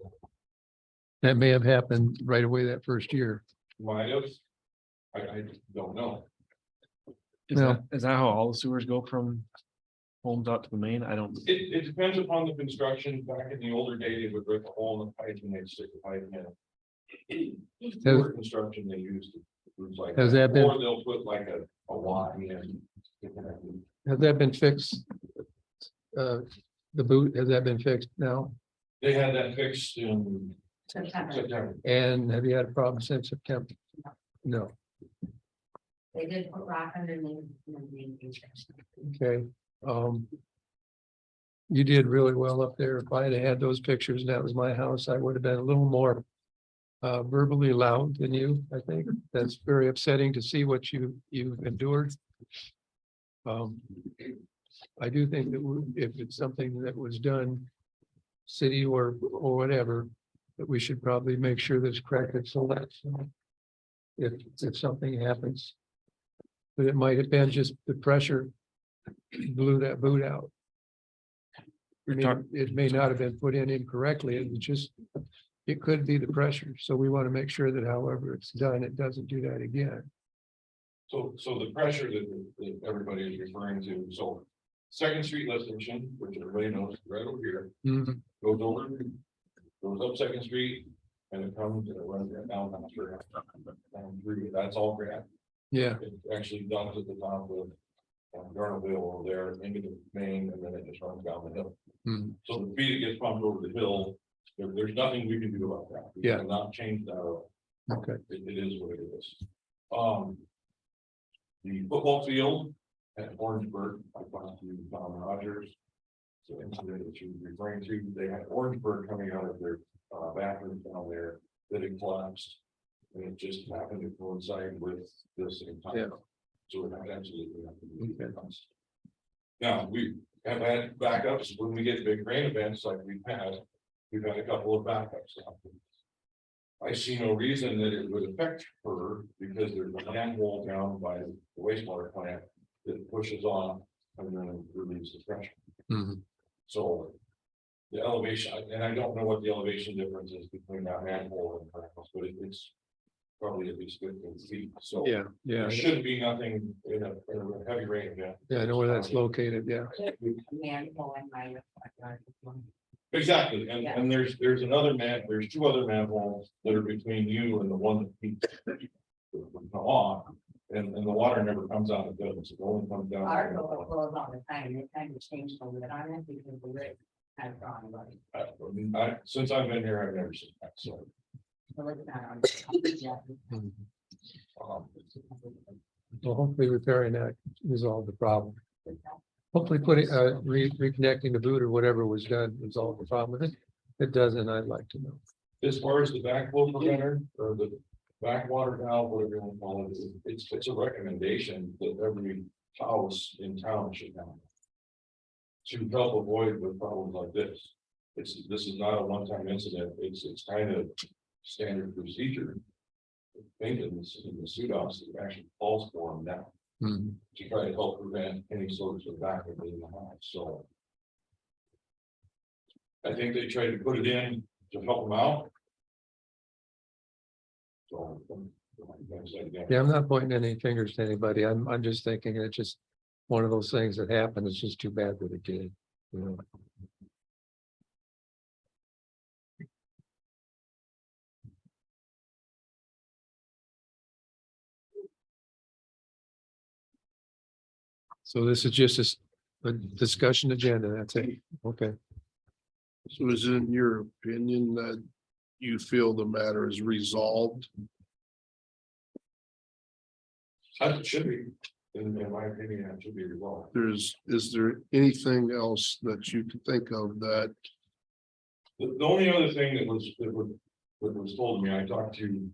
that may have happened right away that first year. might have, I don't know. Is No. that how all the sewers go from homes out to the main? I don't. It depends upon the construction. Back in the older day, they would rip a hole in the pipe and they'd stick the pipe in. Newer construction, they used. Like Has that been- or they'll put like a line in. Has that been fixed? The boot, has that been fixed now? They had that fixed in September. September. And have you had a problem since September? No. They did put rock underneath. Okay. You did really well up there. If I had had those pictures and that was my house, I would have been a little more verbally loud than you, I think. That's very upsetting to see what you've endured. I do think that if it's something that was done city or whatever, that we should probably make sure that's corrected so that if something happens. But it might have been just the pressure blew that boot out. I mean, it may not have been put in incorrectly, it was just, it could be the pressure, so we want to make sure that however it's done, it doesn't do that again. So the pressure that everybody is referring to, so Second Street lift station, which everybody knows right over here, Mhm. goes over, goes up Second Street, and it comes and it runs right down through, that's all granite. Yeah, It's actually dumped at the top of Garnerville over there into the main, and then it just runs down the hill. Mhm. So the feed gets pumped over the hill. There's nothing we can do about that. We Yeah. cannot change that at all. okay, It is what it is. The football field at Orangeburg, I talked to Tom Rogers. So incident that you were referring to, they had Orangeburg coming out of their bathroom down there that had collapsed. And it just happened to coincide with this same time. Yeah. So it absolutely happened to be Okay. us. Now, we have had backups when we get big rain events like we've had a couple of backups. I see no reason that it would affect her because there's a manhole down by the wastewater plant that pushes on and then relieves the pressure. Mhm. So the elevation, and I don't know what the elevation difference is between that manhole and her house, but it's probably at least 15 feet. So yeah, yeah, there shouldn't be nothing in a heavy rain event. yeah, I know where that's located, yeah. Manhole in my backyard. Exactly, Yeah. and there's there's two other manholes that are between you and the one that keeps. Off, and the water never comes out of those, it only comes down. Our door flows all the time. They kind of changed the lid on it because the lid has gone away. Since I've been here, I've never seen that, so. The lid's not on. Yeah. um, Well, hopefully repairing that resolved the problem. Hopefully putting, reconnecting the boot or whatever was done resolved the problem. If it doesn't, I'd like to know. As far as the backflow preventer or the backwater valve, whatever you want to call it, it's a recommendation that every house in town should have. To help avoid the problems like this. This is not a one-time incident, it's kind of standard procedure. I think in the SUDOS, it actually calls for them now. Mhm. To try to help prevent any sorts of backup in the house, so. I think they tried to put it in to help them out. So, Yeah, I'm not pointing any fingers to anybody. I'm just thinking it's just one of those things that happened. It's just too bad that it did, you know. So this is just a discussion agenda. That's it. Okay. So is it in your opinion that you feel the matter is resolved? It should be, in my opinion, it should be resolved. Is there anything else that you can think of that, The only other thing that was told to me, I talked to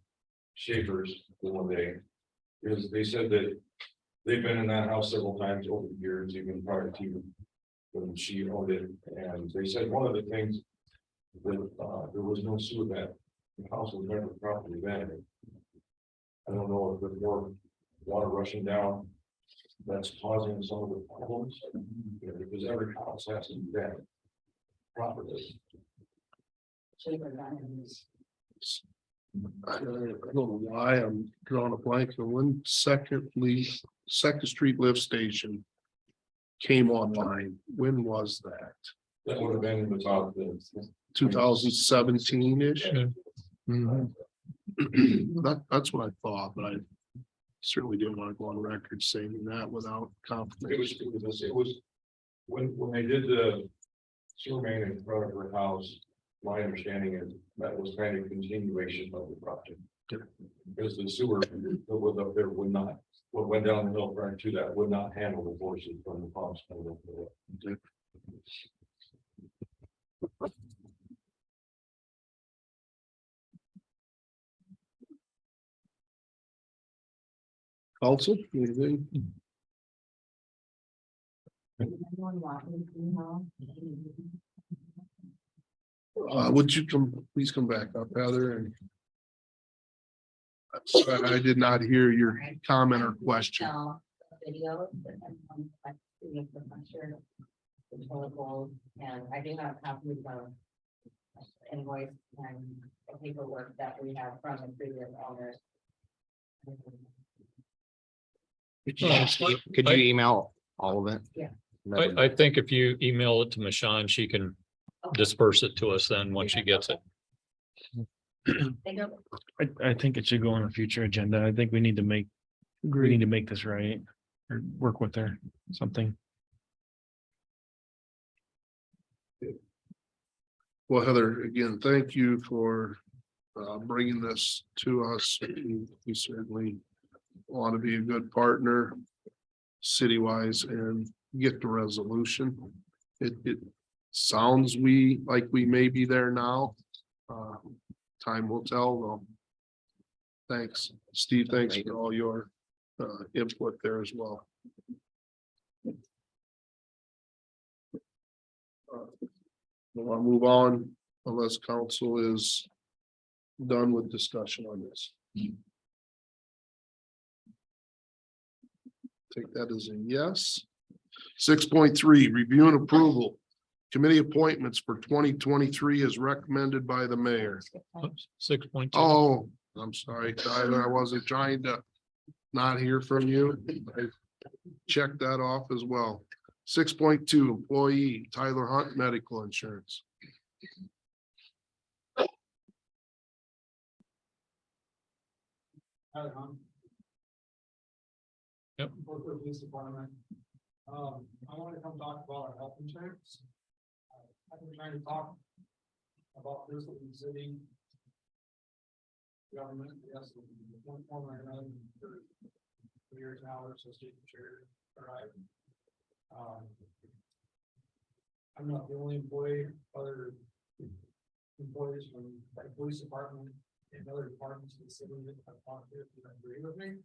Schaefer's the one day, is they said that they've been in that house several times over the years, even prior to when she owned it, and they said one of the things that there was no sewer that the house was never properly vented. I don't know if there's more water rushing down that's causing some of the problems, because every house has to be vented properly. I don't know why I'm drawing a blank on when Second Street lift station came online. When was that? That would have been about the 2017-ish? Mm-hmm. That's what I thought, but I certainly didn't want to go on record saying that without confirmation. it was when they did the sewer main in front of her house. My understanding is that was kind of continuation of the project. Because the sewer that was up there would not, what went down the hill prior to that would not handle the forces from the pumps. Council, anything? Would you please come back up, Heather, and I'm sorry, I did not hear your comment or question. Videos. The total goals, and I do have copies of invoice and the paperwork that we have from the previous owners. Could you email all of it? Yeah. I think if you email it to Michonne, she can disperse it to us then once she gets it. I think it should go on a future agenda. I think we need to make this right, or work with her, something. Well, Heather, again, thank you for bringing this to us. We certainly want to be a good partner city-wise and get the resolution. It sounds like we may be there now. Time will tell though. Thanks, Steve. Thanks for all your input there as well. I'll move on unless council is done with discussion on this. Take that as a yes. 6.3, review and approval. Committee appointments for 2023 is recommended by the mayor. 6.2. Oh, I'm sorry, Tyler, I wasn't trying to not hear from you. I checked that off as well. 6.2, employee Tyler Hunt, medical insurance. Yep. Work with police department. I want to come talk about our health insurance. I've been trying to talk about this with the city. Government, yes, one form or another for years now, or associate chair, right? I'm not the only employee, other employees from the police department and other departments in the city that have talked to that agree with me.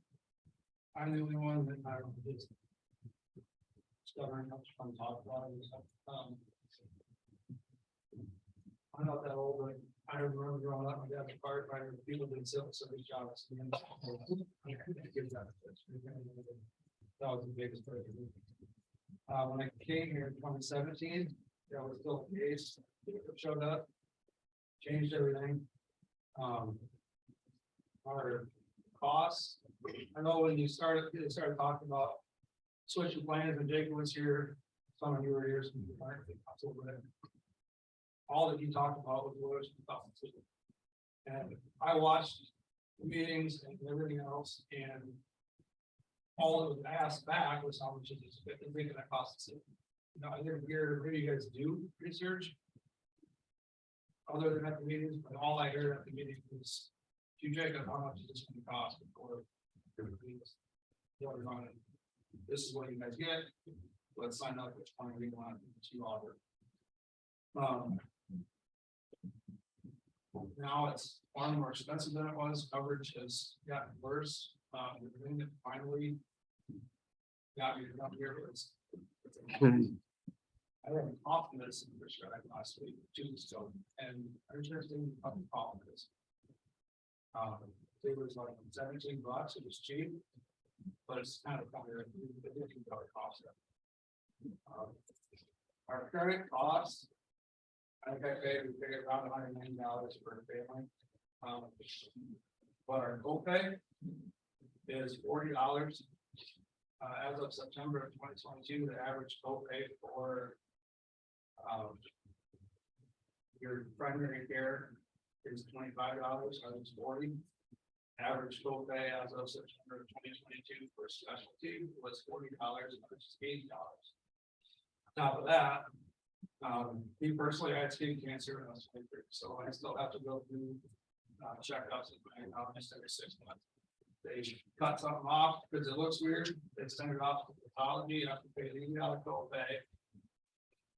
I'm the only one that I just discovering how much fun to talk about and stuff. I'm not that old, but I remember growing up, my dad's a firefighter, people did civil service jobs. And that was the biggest part. When I came here in 2017, that was still the case, showed up, changed everything. Our costs. I know when they started talking about switching plans and Jacob was here, some of you were here. Some of you weren't, I think that's over there. All that he talked about was Lewis and stuff. And I watched the meetings and everything else, and all that was asked back was how much is it thinking that costs the city. You know, I didn't hear if you guys do research. Other than at the meetings, but all I heard at the meeting was, you Jacob, how much is this going to cost before? This is what you guys get. Let's sign up which one we want to offer. Now it's far more expensive than it was. Coverage has gotten worse. The thing that finally got me up here was I had confidence in the prescribed last week, 2 weeks ago, and I'm interested in confidence. It was like $17, it was cheap, but it's kind of under the $50 cost. Our current cost, I think I paid around $190 per family. But our copay is $40. As of September of 2022, the average copay for your primary care is $25, so it's $40. Average copay as of September of 2022 for specialty was $40, which is $80. On top of that, me personally, I had skin cancer when I was 23, so I still have to go through checkups at my oncologist every 6 months. They cut something off because it looks weird. They send it off to pathology. You have to pay an $80 copay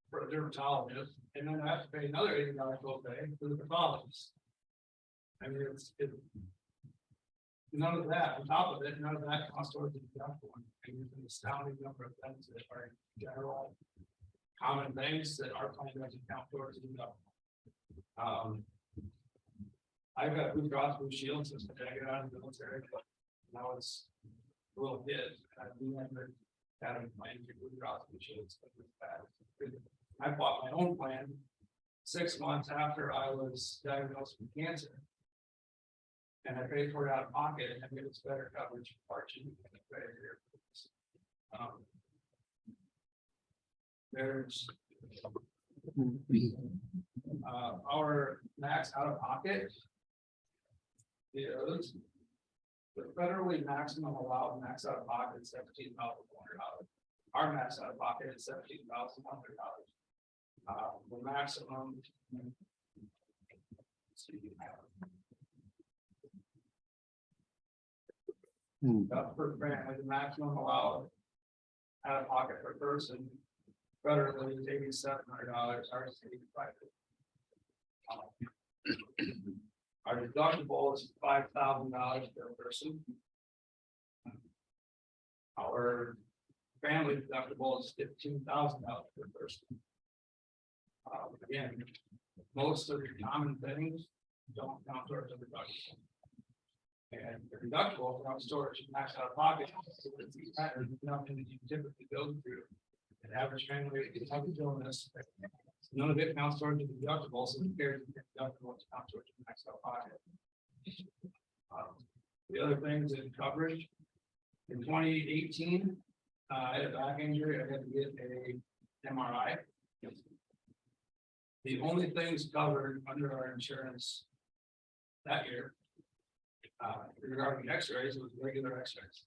for a dermatologist, and then I have to pay another $80 copay for the pathologist. I mean, none of that on top of it. None of that costs towards the deductible. And there's an astounding number of things that are general, common things that our plan doesn't count towards the deductible. I've got Blue Cross Blue Shield since I got out of the military, but now it's a little bit. I never had a plan for Blue Cross Blue Shield. I bought my own plan 6 months after I was diagnosed with cancer. And I paid for it out of pocket, and I get it's better coverage for Part 2 than I paid here. There's our max out of pocket is the federally maximum allowed max out of pocket is $17,400. Our max out of pocket is $17,100. The maximum. Per family, the maximum allowed out of pocket per person federally is $8,700. Ours is $8,500. Our deductible is $5,000 per person. Our family deductible is $15,000 per person. Again, most of the common things don't count towards the deductible. And the deductible counts towards max out of pocket. Nothing that you typically go through. An average family is having illness. None of it counts towards the deductible, so the deductible counts towards max out of pocket. The other things in coverage. In 2018, I had a back injury. I had to get a MRI. The only things covered under our insurance that year regarding x-rays was regular x-rays.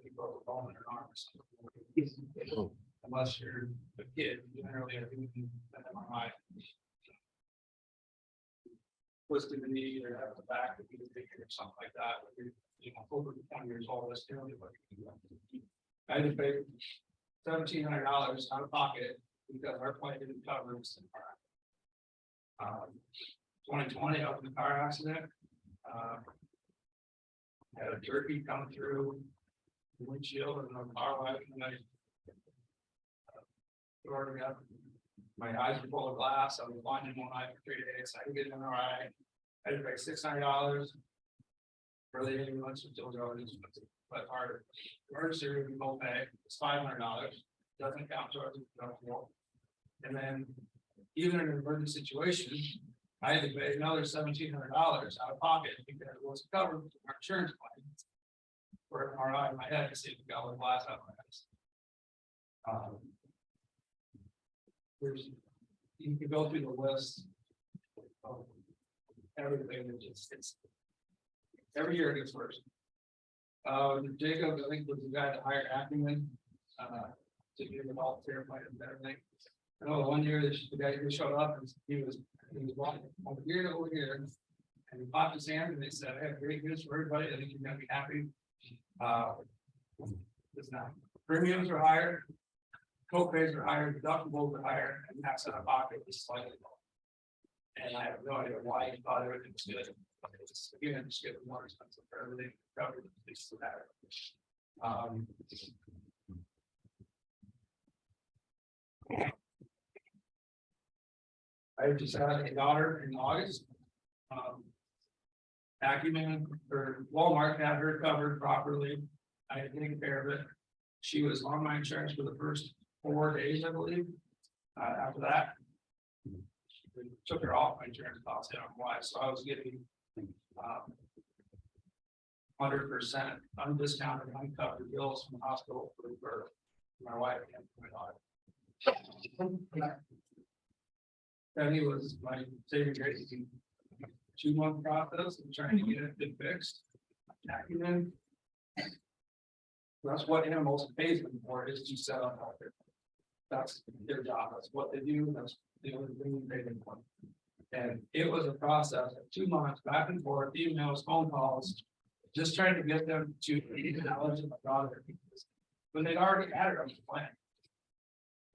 You broke a bone in your arm or something. Unless you're a kid, generally I think an MRI. Twisted the knee or have the back that you or something like that. But you're over 20 years old, that's generally what you do. I had to pay $1,700 out of pocket because our plan didn't cover this MRI. 2020, I was in a car accident. Had a turkey come through the windshield and the car light, and I got my eyes were full of glass. I was blind in one eye for 3 days. I could get an MRI. I had to pay $600 for the ambulance until it's but our emergency room copay is $500. Doesn't count towards the deductible. And then even in an emergency situation, I had to pay another $1,700 out of pocket because it wasn't covered with our insurance claim. For an MRI in my head to see if it got a glass out of my eyes. There's, you can go through the list of everything that just, it's every year it gets worse. Jacob, I think, was the guy that hired Acumen, to give them all terrified and everything. I know the one year that the guy who showed up, and he was walking over here to over here, and he popped his hand and they said, I have great news for everybody, I think you're gonna be happy. It's not, premiums are higher, co-pays are higher, deductibles are higher, and that's out of pocket is slightly lower. And I have no idea why he thought everything was good. It's, again, just getting more expensive for everything, covered, at least for that. I just had a daughter in August. Acumen or Walmart had her covered properly. I had taken care of it. She was on my insurance for the first 4 days, I believe. After that, they took her off my insurance policy. I don't know why. So I was getting 100% undiscounted, uncovered bills from the hospital for my wife and my daughter. Penny was my saving grace. 2-month process and trying to get it fixed. Acumen. That's what Anamosa pays them for, is to set up out there. That's their job. That's what they do. That's the only thing they pay them for. And it was a process of 2 months back and forth, emails, phone calls, just trying to get them to acknowledge my daughter when they'd already had her on the plan.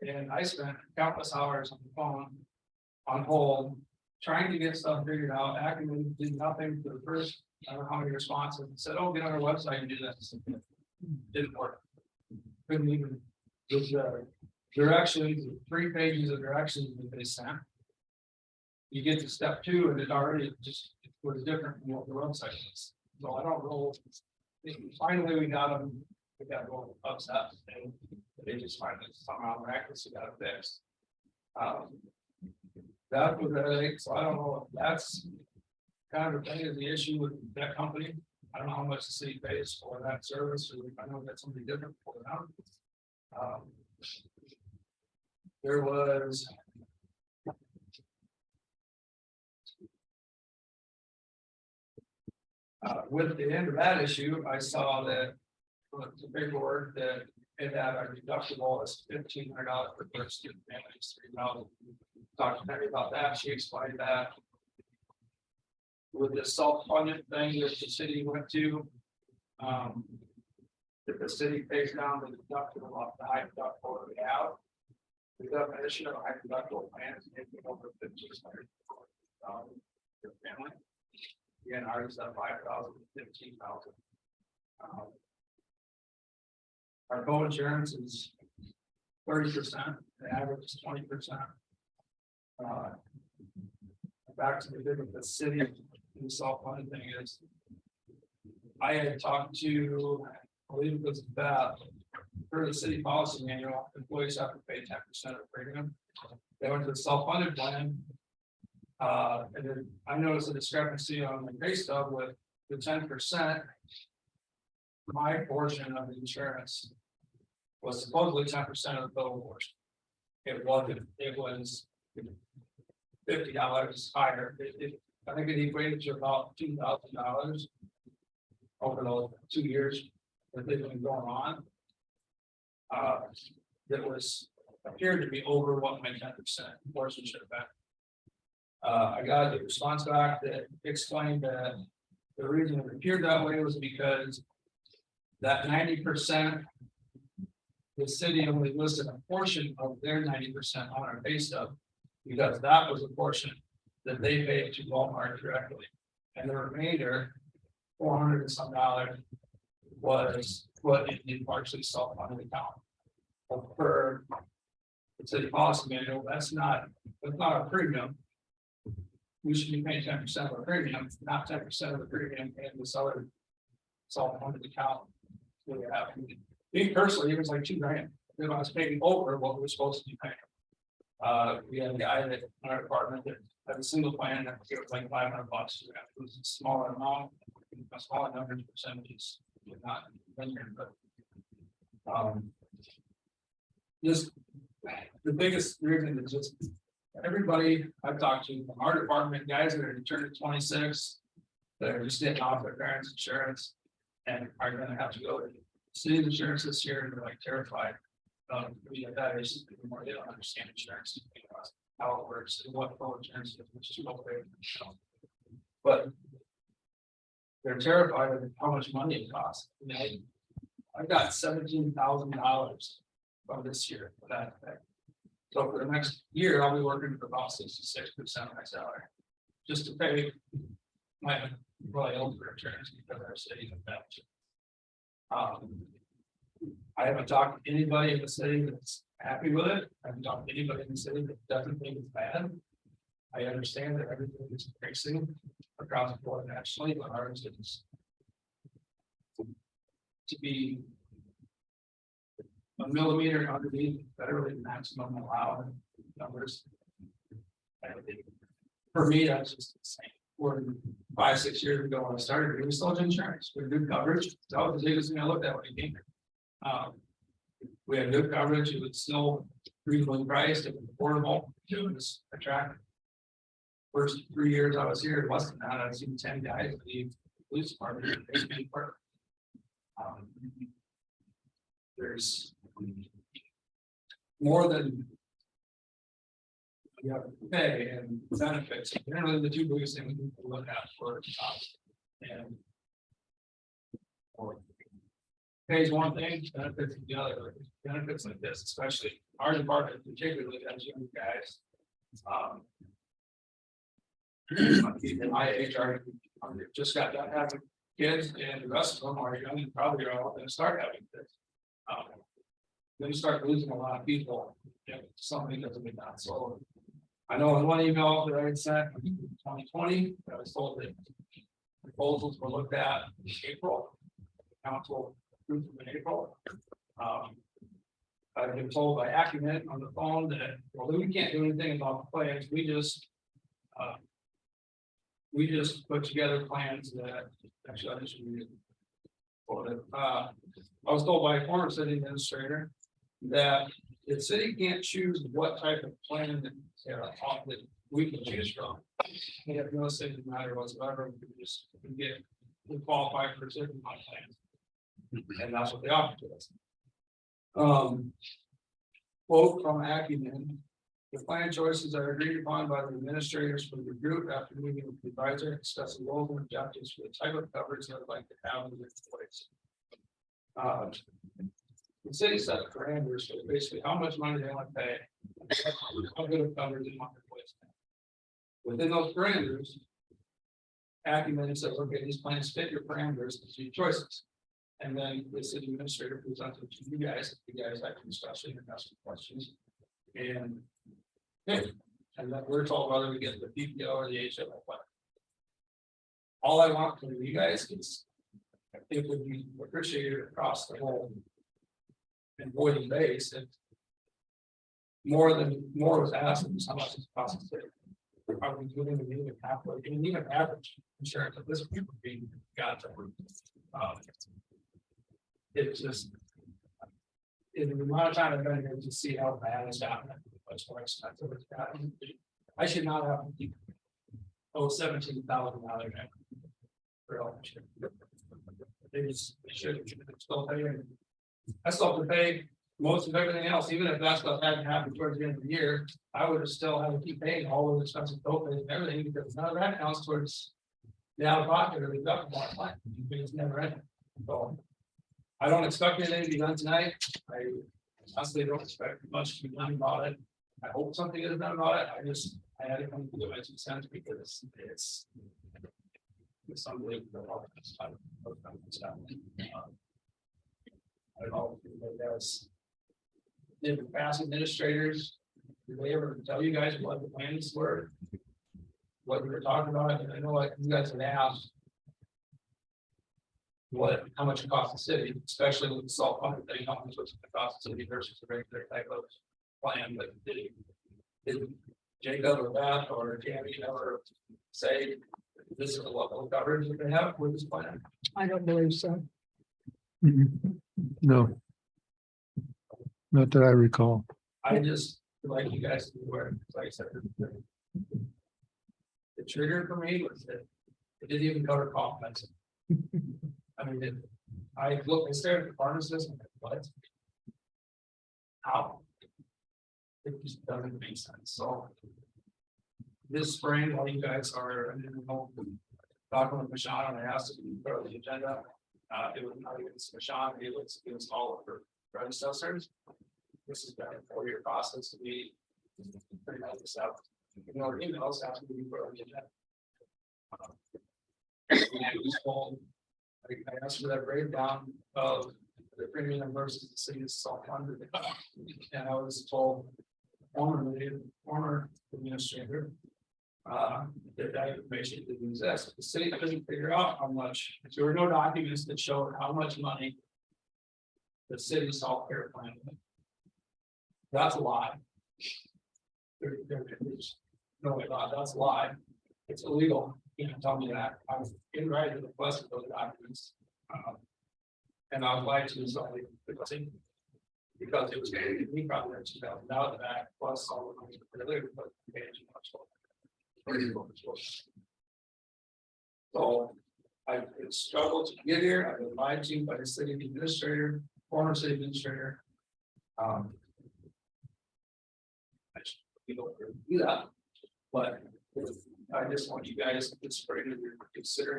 And I spent countless hours on the phone, on hold, trying to get stuff figured out. Acumen did nothing for the first, I don't know how many responses, said, oh, get on our website and do this. Didn't work. Couldn't even, the directions, 3 pages of directions that they sent. You get to step 2 and it already just was different from what the website is. So I don't know. Finally, we got them, we got going upset. And they just finally somehow miraculously got it fixed. That was everything, so I don't know if that's kind of thing is the issue with that company. I don't know how much the city pays for that service, or if I know that's something different for them. There was. With the end of that issue, I saw that the paperwork that it had a deductible as $1,500 for first student families, $3,000. Talked to Mary about that. She explained that with the self-funded thing that the city went to, that the city pays down the deductible off the high deductible that we have. The definition of a high deductible plan is anything over $1,500 per family. Again, ours is at $5,000, $15,000. Our co-insurance is 30%. The average is 20%. Back to the difference the city and the self-funded thing is. I had talked to, I believe it was Beth, for the city policy manual, employees have to pay 10% of premium. They went to the self-funded plan. And then I noticed a discrepancy on the pay stub with the 10%. My portion of the insurance was supposedly 10% of the total portion. It wasn't, it was $50 higher. I think it equated to about $2,000 over those 2 years that they've been going on. That was appeared to be over what my 10% portion should have been. I got a response back that explained that the reason it appeared that way was because that 90%, the city only listed a portion of their 90% on our pay stub, because that was a portion that they paid to Walmart directly. And the remainder, $400 and some was put in the partially self-funded account. But per the city policy manual, that's not a premium. We should be paying 10% of the premium, not 10% of the premium in this other self-funded account. We have. Me personally, it was like $2,000. If I was paying over what we were supposed to be paying. We had a guy that in our department that had a single plan that it was like $500. It was a smaller amount, a smaller numbers, percentages, not linear, but. Just the biggest reason is just everybody I've talked to from our department, guys that are turning 26, that are just getting off their parents' insurance and are gonna have to go to city insurance this year, and they're like terrified. We have that issue more, they don't understand insurance, how it works and what full insurance is, which is what they. But they're terrified of how much money it costs. You know, I've got $17,000 from this year for that effect. So for the next year, I'll be working for about 66% of my salary, just to pay my royal insurance because our city is that. I haven't talked to anybody in the city that's happy with it. I haven't talked to anybody in the city that doesn't think it's bad. I understand that everything is increasing across the board nationally, but ours is to be a millimeter underneath federally maximum allowed numbers. For me, that's just insane. Where 5-6 years ago when I started, we sold insurance, we had good coverage. That was the biggest thing I looked at when I came here. We had good coverage, it was still reasonably priced, it was affordable, it was attractive. First 3 years I was here, less than that, I've seen 10 guys leave the police department. There's more than you have to pay and benefits. Generally, the two biggest things we look at for and or pays one thing, benefits the other. Benefits like this, especially our department, particularly as young guys. My HR just got done having kids, and the rest of them are young and probably are all going to start having kids. Then you start losing a lot of people if something doesn't get done. So I know in one email that I had sent in 2020, I was told that proposals were looked at in April. Council approved them in April. I've been told by Acumen on the phone that, well, we can't do anything about the plans. We just put together plans that actually I just read it. I was told by a former city administrator that the city can't choose what type of plan that we can choose from. We have no say in the matter whatsoever. We qualify for a certain amount of plans. And that's what they offer to us. Quote from Acumen: the plan choices are agreed upon by the administrators for the group after meeting with the advisor, discussing goals and objectives for the type of coverage they would like to have in this place. The city set parameters for basically how much money they want to pay, how good of coverage they want to place. Within those parameters, Acumen says, okay, these plans fit your parameters, to your choices. And then the city administrator presents it to you guys, if you guys have discussion and ask questions. And then we're told whether we get the PPO or the HLF plan. All I want from you guys is, it would be appreciated across the whole avoiding base if more was asked, and how much it costs. Are we doing the even halfway, and even average insurance at this point being got to it's just in the amount of time I've been here to see how bad it's gotten, much more expensive it's gotten. I should not have to keep $17,000 for all insurance. They should still pay. I still have to pay most of everything else, even if that stuff hadn't happened towards the end of the year. I would have still had to keep paying all those expensive co-pays and everything, because none of that counts towards the out of pocket or the deductible plan. It's never ending. So I don't expect anything to be done tonight. I honestly don't expect much to be done about it. I hope something is done about it. I had to come to my 2 cents because it's unbelievable. I don't know if that's did past administrators, did they ever tell you guys what the plans were? What we were talking about? And I know like you guys have asked how much it costs the city, especially with the salt funded thing, how much it costs the city versus a regular type of plan, but Did Jacob or Matt or Tammy ever say this is the level of coverage that they have with this plan? I don't believe so. No. Not that I recall. I just would like you guys to be aware, like I said. The trigger for me was that it didn't even cover compliments. I mean, I stared at the pharmacist and what? How? It just doesn't make sense, so. This spring, while you guys are, talking with Michelle, and I asked if you put on the agenda, it was not even Michelle, it was all over predecessors. This has been a 4-year process to be pretty much this out. You know, our emails have to be put on the agenda. I asked for that breakdown of the premium versus the city's self-funded. And I was told, former administrator, that information didn't exist. The city couldn't figure out how much, there were no documents that showed how much money the city's healthcare plan. That's a lie. There's no way, that's a lie. It's illegal. You can't tell me that. I was in writing to request those documents. And I was lied to somebody because it was me probably $2,000 back plus all the money for the labor, but we paid too much. So I struggled to get here. I've been lied to by the city administrator, former city administrator. I should do that, but I just want you guys to considering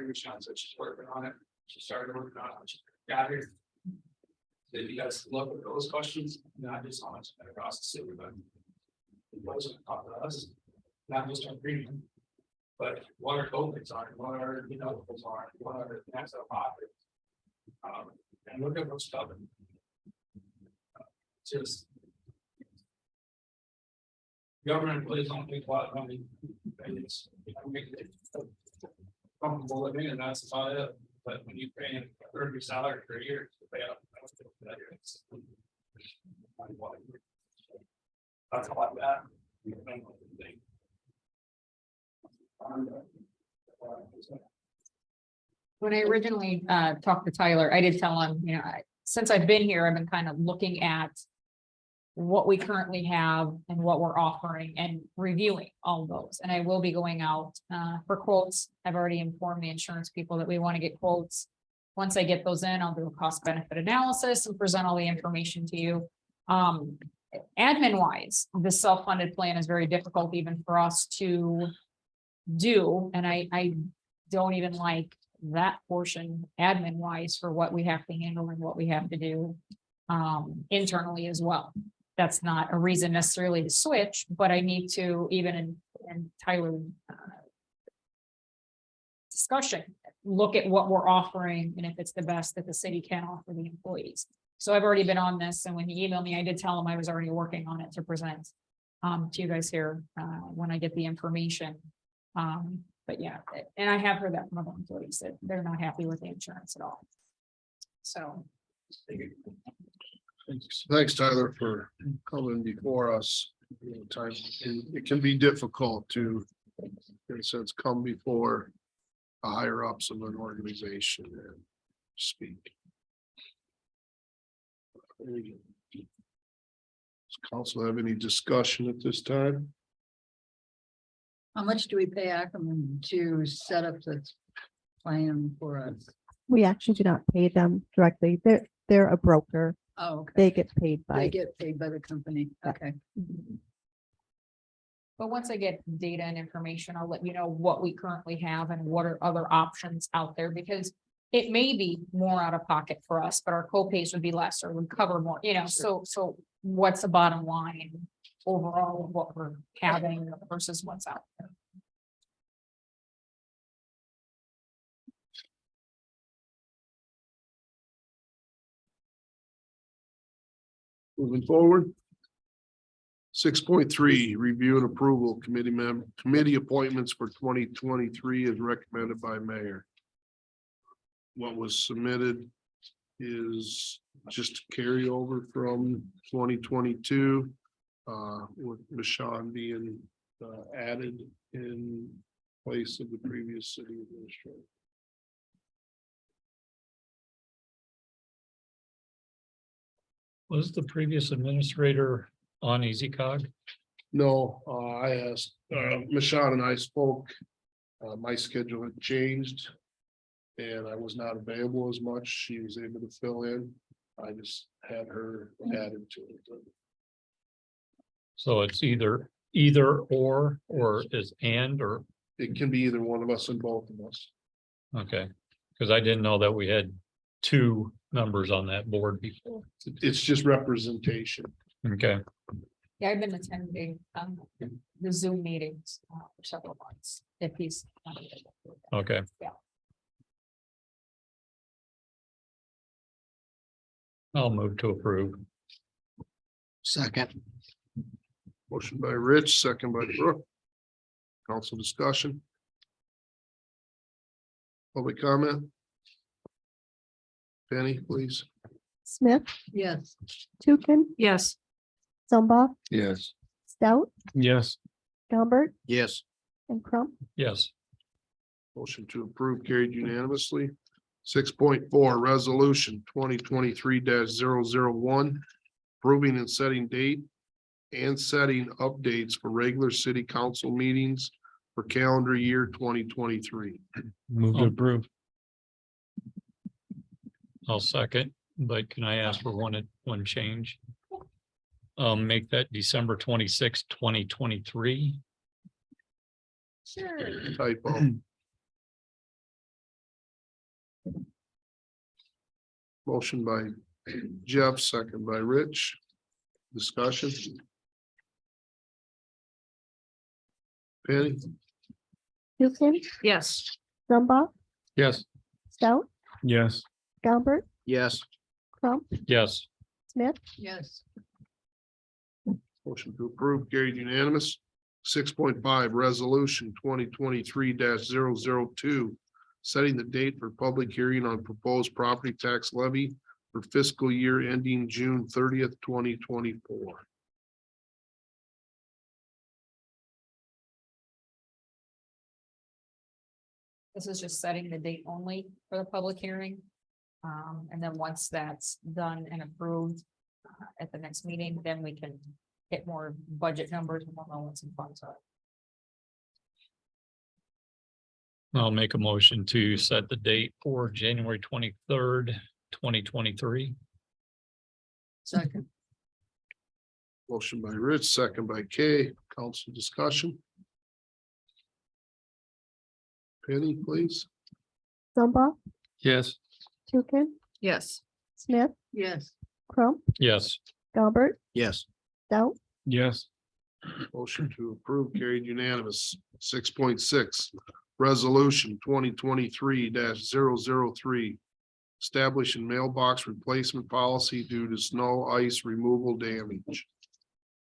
your chance that she's working on it. She started working on it. She got here. If you guys look at those questions, not just how much across the city, but it wasn't up to us, not just our premium, but what our co-pays are, what our deductibles are, what our next out pocket. And look at what's coming. Just government employees don't make a lot of money. It's make it comfortable living, and that's about it. But when you pay a 30 salary per year to pay up, that's all I've got. When I originally talked to Tyler, I did tell him, since I've been here, I've been kind of looking at what we currently have and what we're offering and reviewing all those. And I will be going out for quotes. I've already informed the insurance people that we want to get quotes. Once I get those in, I'll do a cost benefit analysis and present all the information to you. Admin wise, the self-funded plan is very difficult even for us to do. And I don't even like that portion admin wise for what we have to handle and what we have to do internally as well. That's not a reason necessarily to switch, but I need to, even in Tyler's discussion, look at what we're offering and if it's the best that the city can offer the employees. So I've already been on this, and when he emailed me, I did tell him I was already working on it to present to you guys here when I get the information. But yeah, and I have heard that from other employees that they're not happy with the insurance at all. So. Thanks, Tyler, for coming before us. It can be difficult to, in a sense, come before the higher ups of an organization and speak. Does council have any discussion at this time? How much do we pay Ackerman to set up this plan for us? We actually do not pay them directly. They're a broker. Oh, okay. They get paid They by. get paid by the company. Okay. But once I get data and information, I'll let you know what we currently have and what are other options out there, because it may be more out of pocket for us, but our co-pays would be less or would cover more, so what's the bottom line overall of what we're having versus what's out there? Moving forward. 6.3, review and approval committee appointments for 2023 as recommended by mayor. What was submitted is just carryover from 2022. with Michonne being added in place of the previous city administrator. Was the previous administrator on Easy Cog? No, I asked, Michonne and I spoke, my schedule had changed. And I was not available as much. She was able to fill in. I just had her added to it. So it's either or is and or, It can be either one of us and both of us. okay. Because I didn't know that we had two members on that board before. It's just representation. Okay, Yeah, I've been attending the Zoom meetings for several months, if he's. not available. okay. Yeah. I'll move to approve. Second. Motion by Rich, second by Brooke. Council discussion. Public comment. Penny, please. Smith, Yes. Tukin, Yes. Zumba, Yes. Stout, Yes. Gumbert, Yes. and Crump. Yes, Motion to approve carried unanimously. 6.4 resolution 2023-001. Approving and setting date and setting updates for regular city council meetings for calendar year 2023. Move to approve. I'll second, but can I ask for one change? Make that December 26, 2023. Sure. Typo. Motion by Jeff, second by Rich. Discussion. Penny? Tukin, Yes. Zumba, Yes. Stout, Yes. Gumbert, Yes. Crump, Yes, Smith, Yes. Motion to approve carried unanimous. 6.5 resolution 2023-002. Setting the date for public hearing on proposed property tax levy for fiscal year ending June 30th, 2024. This is just setting the date only for the public hearing. And then once that's done and approved at the next meeting, then we can get more budget numbers and we'll know what's in funds are. I'll make a motion to set the date for January 23rd, 2023. Second. Motion by Rich, second by Kay. Council discussion. Penny, please. Zumba, Yes. Tukin, Yes. Smith, Yes. Crump, Yes, Gumbert, Yes. Stout, Yes. Motion to approve carried unanimous. 6.6 resolution 2023-003. Establishing mailbox replacement policy due to snow, ice removal damage.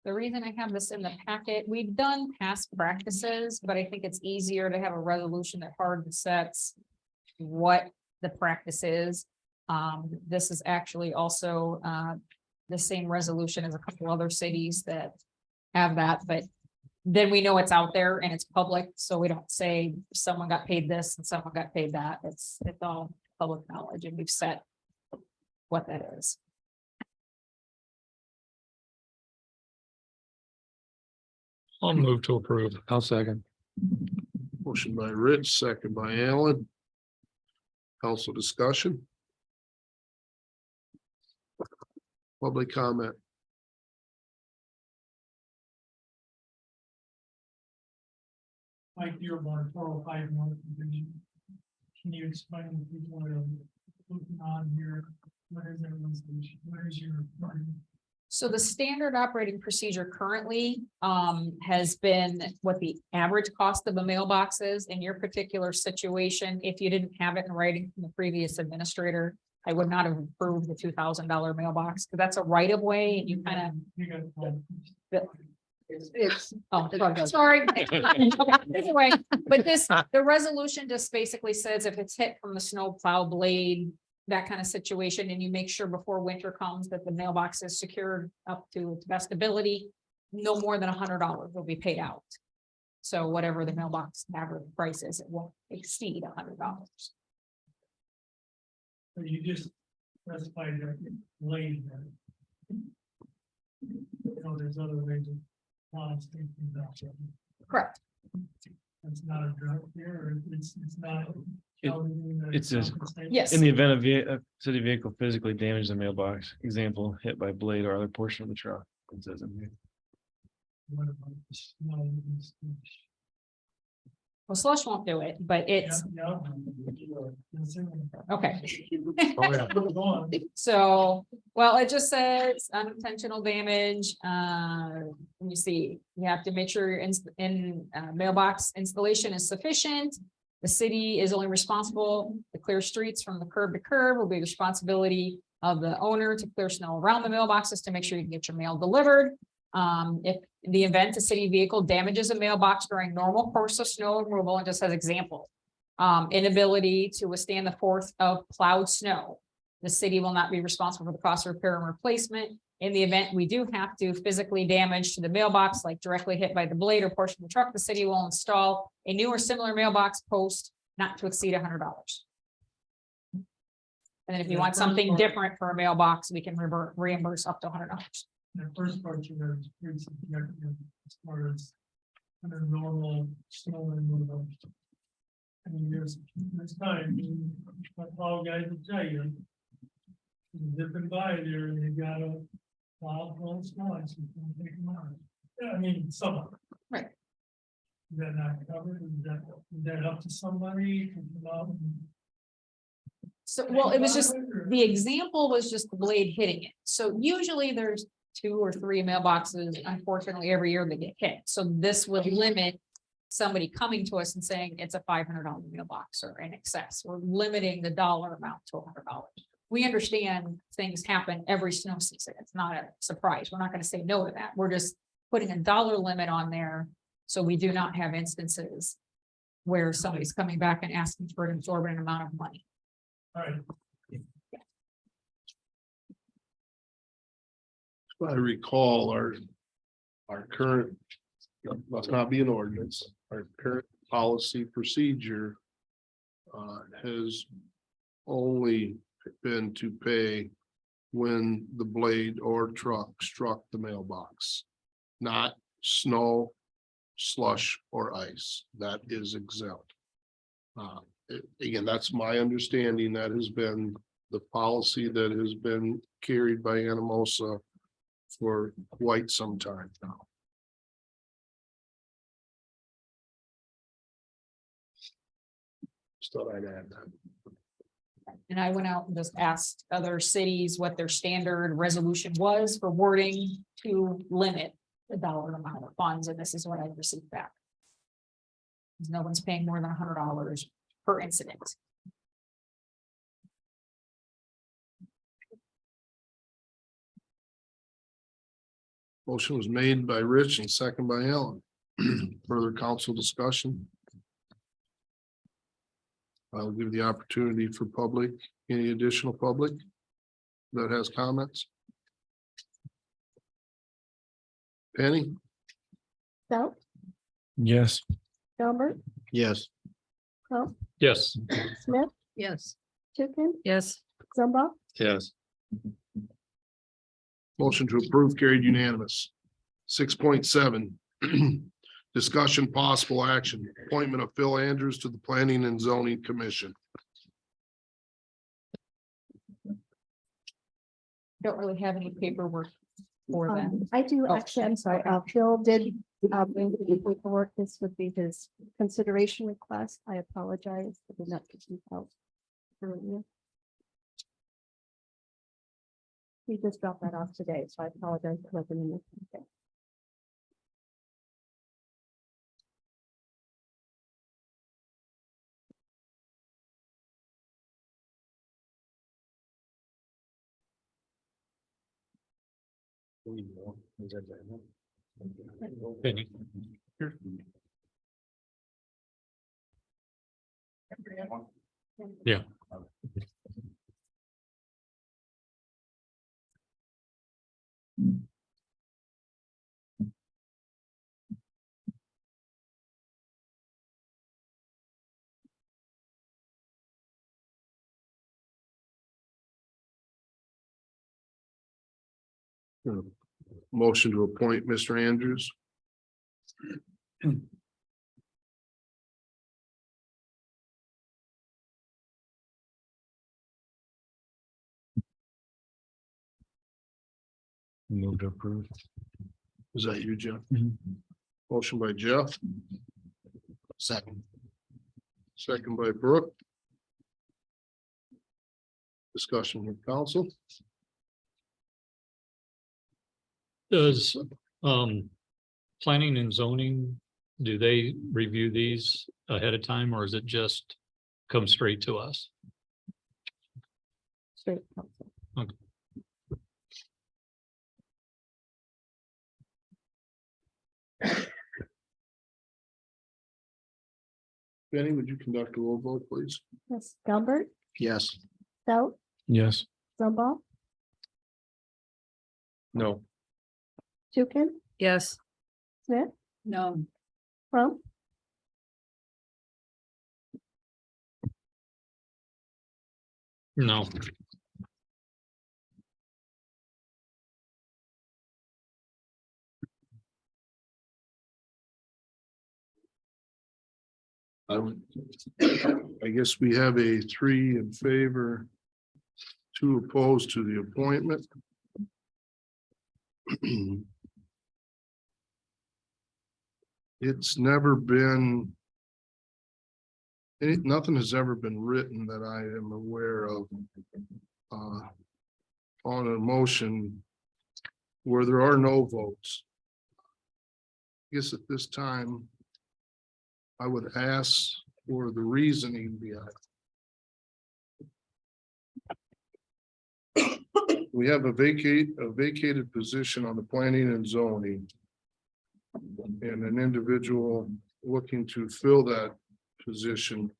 The reason I have this in the packet, we've done past practices, but I think it's easier to have a resolution that hard sets what the practice is. This is actually also the same resolution as a couple other cities that have that, but then we know it's out there and it's public, so we don't say someone got paid this and someone got paid that. It's all public knowledge and we've set what that is. I'll move to approve. I'll second. Motion by Rich, second by Alan. Council discussion. Public comment. Mike Dearborn, 405 North Virginia. Can you explain to people that are looking on here, what is their resolution? What is your? So the standard operating procedure currently has been what the average cost of a mailbox is in your particular situation. If you didn't have it in writing from the previous administrator, I would not have approved the $2,000 mailbox, because that's a right of way and you kind You got. of. It's, Oh, sorry. Anyway, but the resolution just basically says if it's hit from the snow plow blade, that kind of situation, and you make sure before winter comes that the mailbox is secured up to its best ability. no more than $100 will be paid out. So whatever the mailbox average price is, it won't exceed $100. So you just specified that lane. You know, there's other ways of. Correct. It's not a drug here, or it's not. It says- Yes. In the event of a city vehicle physically damaged the mailbox, example, hit by blade or other portion of the truck. It says in here. What about the snow and stuff? Well, slush won't do it, but it's, Yeah. okay. Oh, yeah. Go on. So, well, it just says unintentional damage, let me see, you have to make sure your mailbox installation is sufficient. The city is only responsible to clear streets from the curb to curb will be the responsibility of the owner to clear snow around the mailboxes to make sure you can get your mail delivered. If in the event a city vehicle damages a mailbox during normal course of snow removal, and just as example, inability to withstand the force of plowed snow, the city will not be responsible for the cost of repair and replacement. In the event we do have to physically damage to the mailbox, like directly hit by the blade or portion of the truck, the city will install a new or similar mailbox post not to exceed $100. And then if you want something different for a mailbox, we can reimburse up to $100. The first part you read is pretty subjective as far as under normal snow removal. I mean, there's time, my plow guys will tell you. Zipping by there and they got a plow full of snow, and so you can take them out. Yeah, I mean, some of it. Right. Is that not covered? Is that up to somebody to come out and? So, well, it was just, the example was just the blade hitting it. So usually there's 2 or 3 mailboxes, unfortunately, every year they get hit. So this would limit somebody coming to us and saying it's a $500 mailbox or in excess. We're limiting the dollar amount to $100. We understand things happen every snow season. It's not a surprise. We're not going to say no to that. We're just putting a dollar limit on there. So we do not have instances where somebody's coming back and asking for an exorbitant amount of money. All right. If I recall, our current, must not be an ordinance, our current policy procedure has only been to pay when the blade or truck struck the mailbox, not snow, slush, or ice. That is exempt. Again, that's my understanding. That has been the policy that has been carried by Anamosa for quite some time now. Just thought I'd add that. And I went out and just asked other cities what their standard resolution was for wording to limit the dollar amount of funds, and this is what I received back. No one's paying more than $100 per incident. Motion was made by Rich and second by Ellen. Further council discussion? I'll give the opportunity for public, any additional public that has comments? Penny? Stout, Yes. Delbert, Yes. Crump, Yes. Smith, Yes. Tukin, Yes. Zumba, Yes. Motion to approve carried unanimous. 6.7. Discussion possible action, appointment of Phil Andrews to the Planning and Zoning Commission. Don't really have any paperwork for that. I do, Oh, actually, I'm sorry, Phil did bring the paperwork. This would be his consideration request. I apologize for the not getting out earlier. He just dropped that off today, so I apologize for letting him know. Penny. Yeah. Motion to appoint Mr. Andrews. Move to approve. Is that you, Jeff? Mhm. Motion by Jeff, Second. second by Brooke. Discussion with council. Does, planning and zoning, do they review these ahead of time, or is it just come straight to us? Straight council. Benny, would you conduct a roll vote, please? Yes, Gumbert, Yes. Stout, Yes. Zumba, No. Tukin, Yes. Smith, No. Crump, No. I guess we have a 3 in favor, 2 opposed to the appointment. It's never been. Nothing has ever been written that I am aware of. On a motion. Where there are no votes. I guess at this time. I would ask for the reasoning behind. We have a vacated position on the planning and zoning. And an individual looking to fill that position.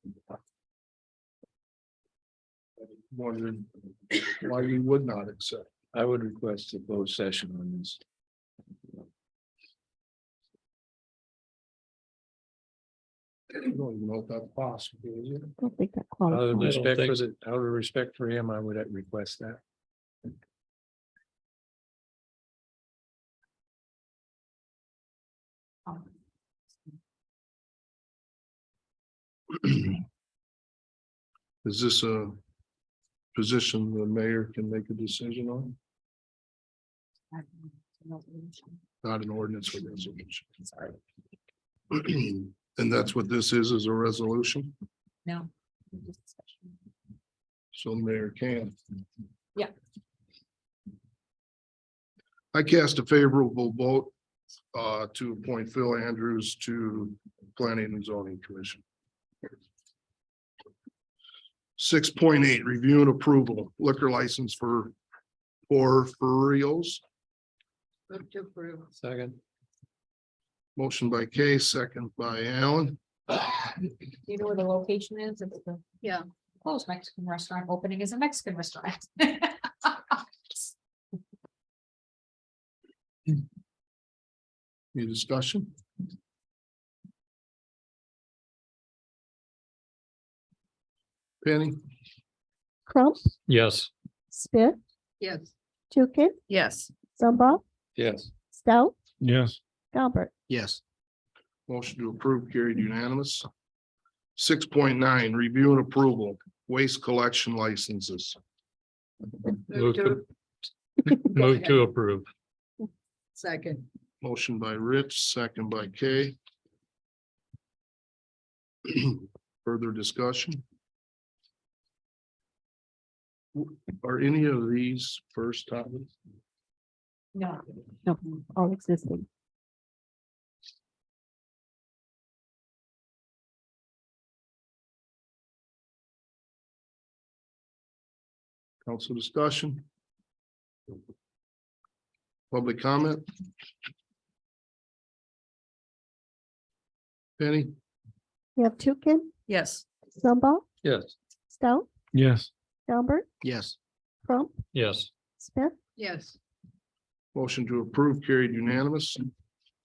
Wondering why we would not accept. I would request a closed session on this. I don't even know if that's possible, is it? I don't think that Out qualifies. of respect think- for out of respect for him, I would request that. Is this a position the mayor can make a decision on? Not an ordinance or resolution. Sorry. And that's what this is a resolution, No. so the mayor can. Yeah. I cast a favorable vote to appoint Phil Andrews to Planning and Zoning Commission. 6.8, review and approval liquor license for Furios. Move to approve. Second. Motion by Kay, second by Alan. Do you know where the location is? It's the Yeah. closed Mexican restaurant opening is a Mexican restaurant. Any discussion? Penny? Crump, Yes. Smith, Yes. Tukin, Yes. Zumba, Yes. Stout, Yes. Gumbert, Yes. Motion to approve carried unanimous. 6.9, review and approval waste collection licenses. Move to, move to approve. Second. Motion by Rich, second by Kay. Further discussion? Are any of these first time? No. no, all existing. Council discussion? Public comment? Penny? You have Tukin, Yes. Zumba, Yes. Stout, Yes. Gumbert, Yes. Crump, Yes. Smith, Yes. Motion to approve carried unanimous.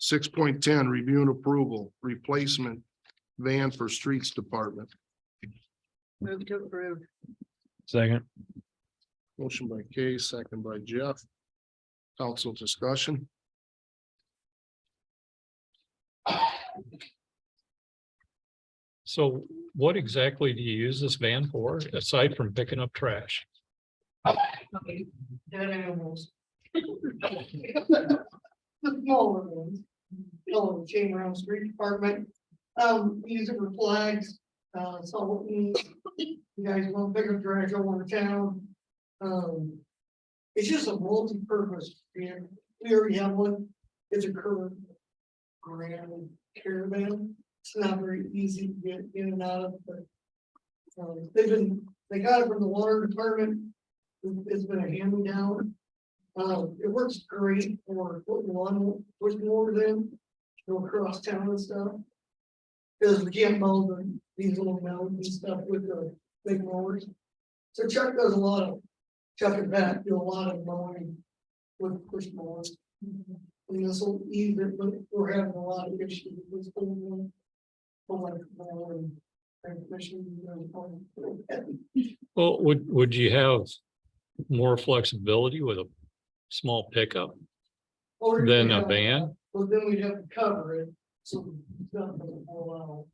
6.10, review and approval, replacement van for streets department. Move to approve. Second. Motion by Kay, second by Jeff. Council discussion. So what exactly do you use this van for, aside from picking up trash? Dead animals. The smaller ones. Oh, chain around street department. Use it for flags, so you guys want bigger trash over town. It's just a multi-purpose, and we already have one. It's a current grand caravan. It's not very easy to get in and out of, but they got it from the water department. It's been a hand me down. It works great for putting one, pushing more than go across town and stuff. Because we can't mow these little mountains and stuff with the big mowers. So Chuck does a lot of, Chuck and Pat do a lot of mowing with push mowers. And this will ease it, but we're having a lot of issues with this whole one. Well, would you have more flexibility with a small pickup than a van? Well, then we'd have to cover it, so it's not gonna blow out.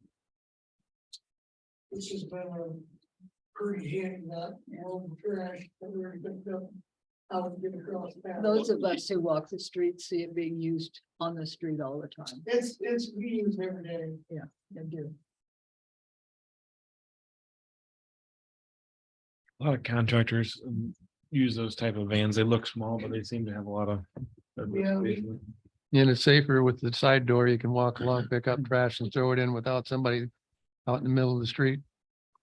It's just been a pretty handy, not roll the trash that we already picked up. How to get across town. Those of us who walk the street see it being used on the street all the time. It's, we use it every day. They do. A lot of contractors use those type of vans. They look small, but they seem to have a lot of. Yeah, And it's safer with the side door. You can walk along, pick up trash and throw it in without somebody out in the middle of the street.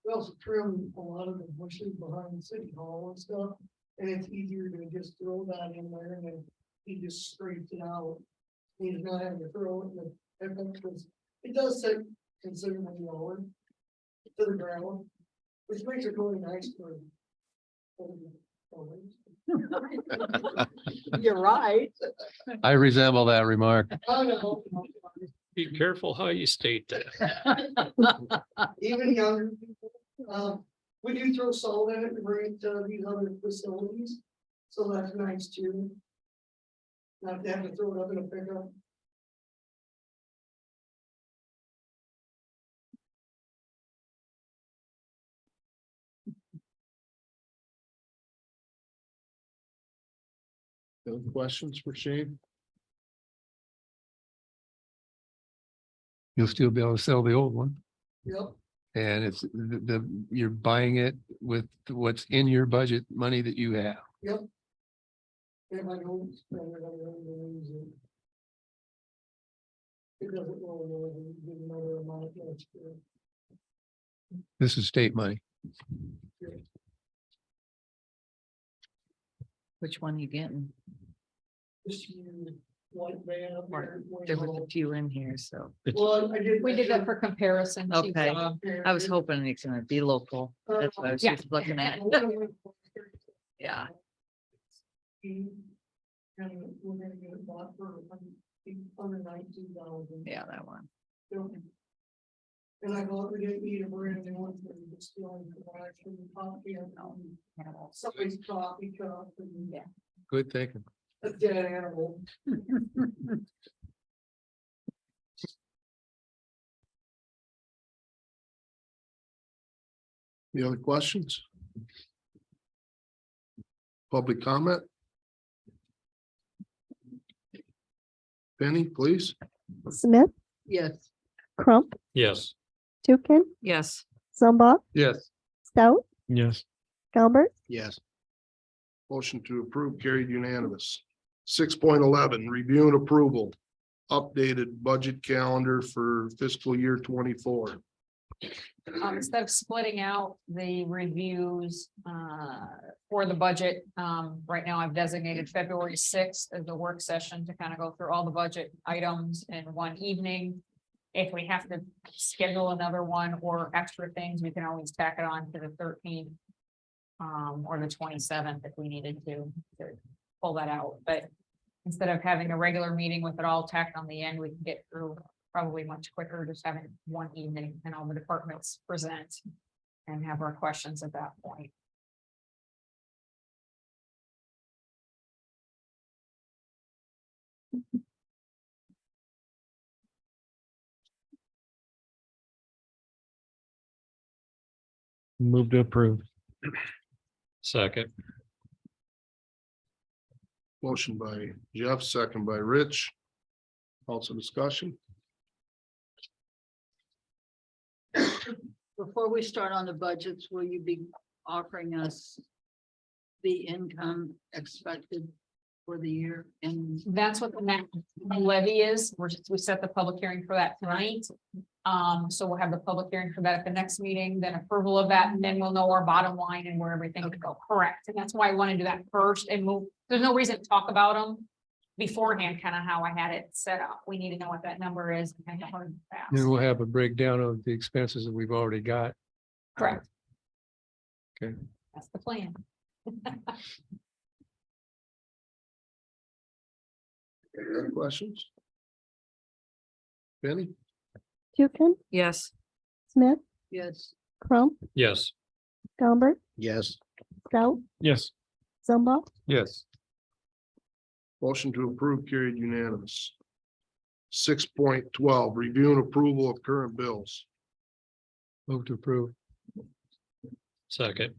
we also trim a lot of the bushes behind the city hall and stuff. And it's easier to just throw that in there and then he just scrapes it out. He's not having to throw it in the pickup because it does sit considerably lower to the ground, which makes it really nice for. You're right. I resemble that remark. I know. Be careful how you state that. Even younger people, we do throw salt in it and bring it to these other facilities, so that's nice too. Not to have to throw it up in a pickup. Any questions for Shane? You'll still be able to sell the old one. Yep. And it's you're buying it with what's in your budget money that you have. Yep. If I don't spend it, I don't use it. It doesn't roll over, you get another amount next year. This is state money. Which one you getting? This year, white van up there. There was a few in here, so. Well, I did. We did that for comparison. to, Okay. uh, I was hoping it's gonna be local. That's what I was Yeah. just looking at. Yeah. And we're gonna get it bought for under $19,000. Yeah, that one. And I thought we didn't need a brand new one, but we just still actually coffee and somebody's coffee cup and Yeah. Good thinking. a dead animal. Any other questions? Public comment? Penny, please. Smith, Yes. Crump, Yes, Tukin, Yes. Zumba, Yes. Stout, Yes, Galbert, Yes. Motion to approve carried unanimous. 6.11, review and approval. Updated budget calendar for fiscal year 24. Instead of splitting out the reviews for the budget, right now I've designated February 6th as a work session to kind of go through all the budget items in one evening. If we have to schedule another one or extra things, we can always tack it on to the 13th. Or the 27th if we needed to pull that out, but instead of having a regular meeting with it all tacked on the end, we can get through probably much quicker, just having one evening and all the departments present and have our questions at that point. Move to approve. Second. Motion by Jeff, second by Rich. Also discussion. Before we start on the budgets, will you be offering us the income expected for the year? And That's what the next levy is. We set the public hearing for that tonight. So we'll have the public hearing for that at the next meeting, then approval of that, and then we'll know our bottom line and where everything would go. Correct. And that's why I want to do that first and move. There's no reason to talk about them beforehand, kind of how I had it set up. We need to know what that number is. And kind of hard and fast. Then we'll have a breakdown of the expenses that we've already got. Correct. Okay. That's the plan. Any other questions? Benny? Tukin, Yes. Smith, yes, Crump, Yes. Gumbert, Yes. Scout, Yes. Zumba, Yes. Motion to approve carried unanimous. 6.12, review and approval of current bills. Move to approve. Second.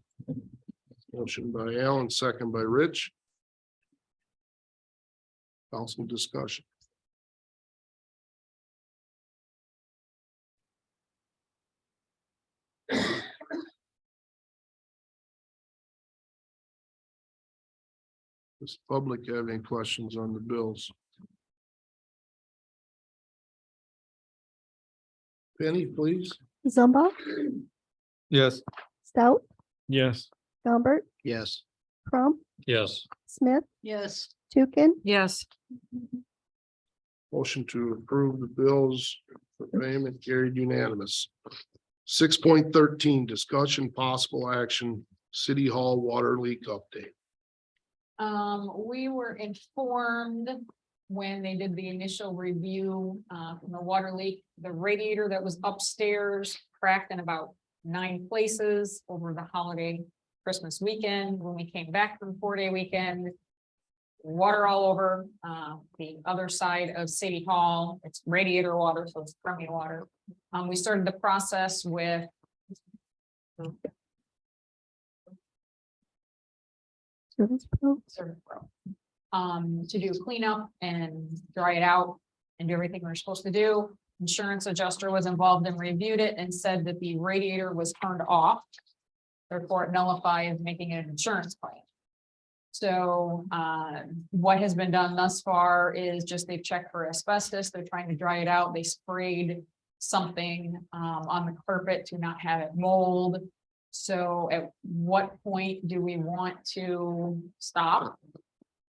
Motion by Alan, second by Rich. Council discussion. Does the public have any questions on the bills? Penny, please. Zumba, Yes. Scout, Yes. Gumbert, Yes. Crump, Yes. Smith, yes, Tukin, Yes. Motion to approve the bills for payment carried unanimous. 6.13, discussion possible action, City Hall water leak update. We were informed when they did the initial review, from the water leak, the radiator that was upstairs cracked in about 9 places over the holiday Christmas weekend. When we came back from 4-day weekend, water all over, the other side of City Hall. It's radiator water, so it's crummy water. We started the process with Service Pro, Service Pro, to do cleanup and dry it out and do everything we're supposed to do. Insurance adjuster was involved and reviewed it and said that the radiator was turned off. Therefore, it nullifies making it an insurance claim. So, what has been done thus far is just they've checked for asbestos. They're trying to dry it out. They sprayed something, on the carpet to not have it mold. So at what point do we want to stop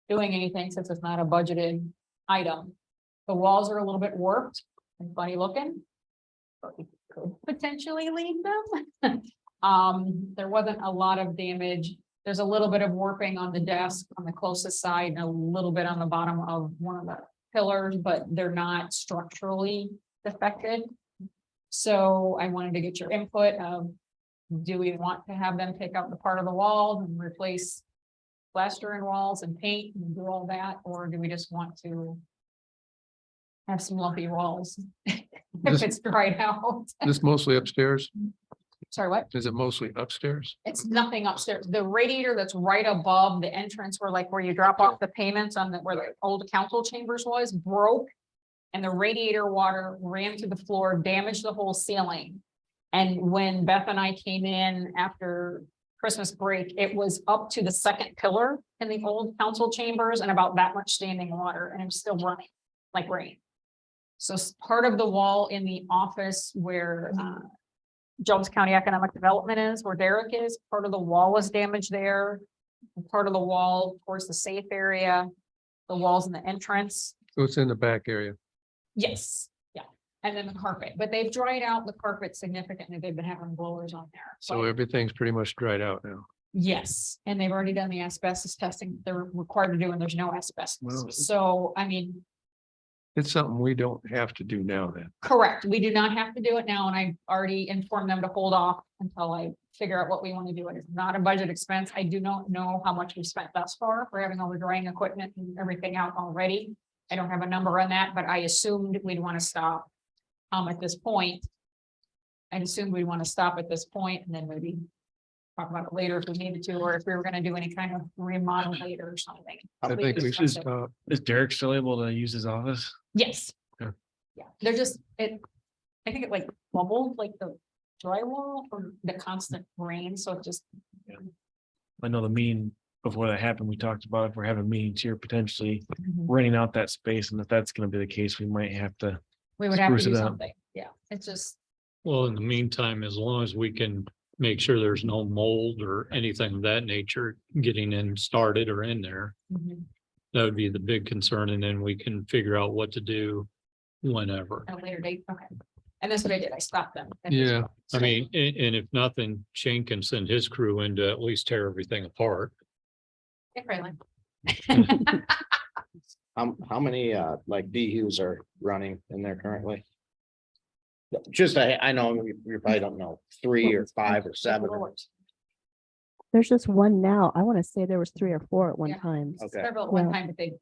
doing anything since it's not a budgeted item? The walls are a little bit warped and funny looking, but we could potentially leave them. There wasn't a lot of damage. There's a little bit of warping on the desk on the closest side and a little bit on the bottom of one of the pillars, but they're not structurally defected. So I wanted to get your input of, do we want to have them take out the part of the wall and replace plaster and walls and paint and do all that? Or do we just want to have some lumpy walls if This- it's dried out? This mostly upstairs? Sorry, what? Is it mostly upstairs? It's nothing upstairs. The radiator that's right above the entrance where you drop off the payments on where the old council chambers was, broke. And the radiator water ran to the floor, damaged the whole ceiling. And when Beth and I came in after Christmas break, it was up to the second pillar in the old council chambers and about that much standing water, and it's still running like rain. So part of the wall in the office where Jones County Economic Development is, where Derek is, part of the wall was damaged there. And part of the wall towards the safe area, the walls in the entrance. So it's in the back area. Yes, yeah, and then the carpet, but they've dried out the carpet significantly. They've been having blowers on there. So But everything's pretty much dried out now. yes, and they've already done the asbestos testing they're required to do, and there's no asbestos. Well- So, I mean, It's something we don't have to do now then. correct, we do not have to do it now, and I've already informed them to hold off until I figure out what we want to do. It is not a budget expense. I do not know how much we spent thus far for having all the drying equipment and everything out already. I don't have a number on that, but I assumed we'd want to stop at this point. I assumed we'd want to stop at this point and then maybe talk about it later if we needed to, or if we were gonna do any kind of remodel later or something. I We think could we should discuss it. stop. Is Derek still able to use his office? Yes. Yeah. Yeah, they're just, I think it like bubbled like the drywall from the constant rain, so it just. I know the meeting before that happened, we talked about if we're having meetings here, potentially Mhm. renting out that space. And if that's gonna be the case, we might have to. We would have to Spruce do it up. something, yeah, it's just, Well, in the meantime, as long as we can make sure there's no mold or anything of that nature getting in started or in there, mhm, that would be the big concern, and then we can figure out what to do whenever. at a later date, okay. And that's what I did, I stopped them. Yeah. I mean, and if nothing, Shane can send his crew in to at least tear everything apart. Hey, Franklin. How many like DUs are running in there currently? Just, I know you probably don't know, 3 or 5 or 7. There's just one now. I want to say there was 3 or 4 at one Yeah. time. Okay. Several at one Yeah. time, but they,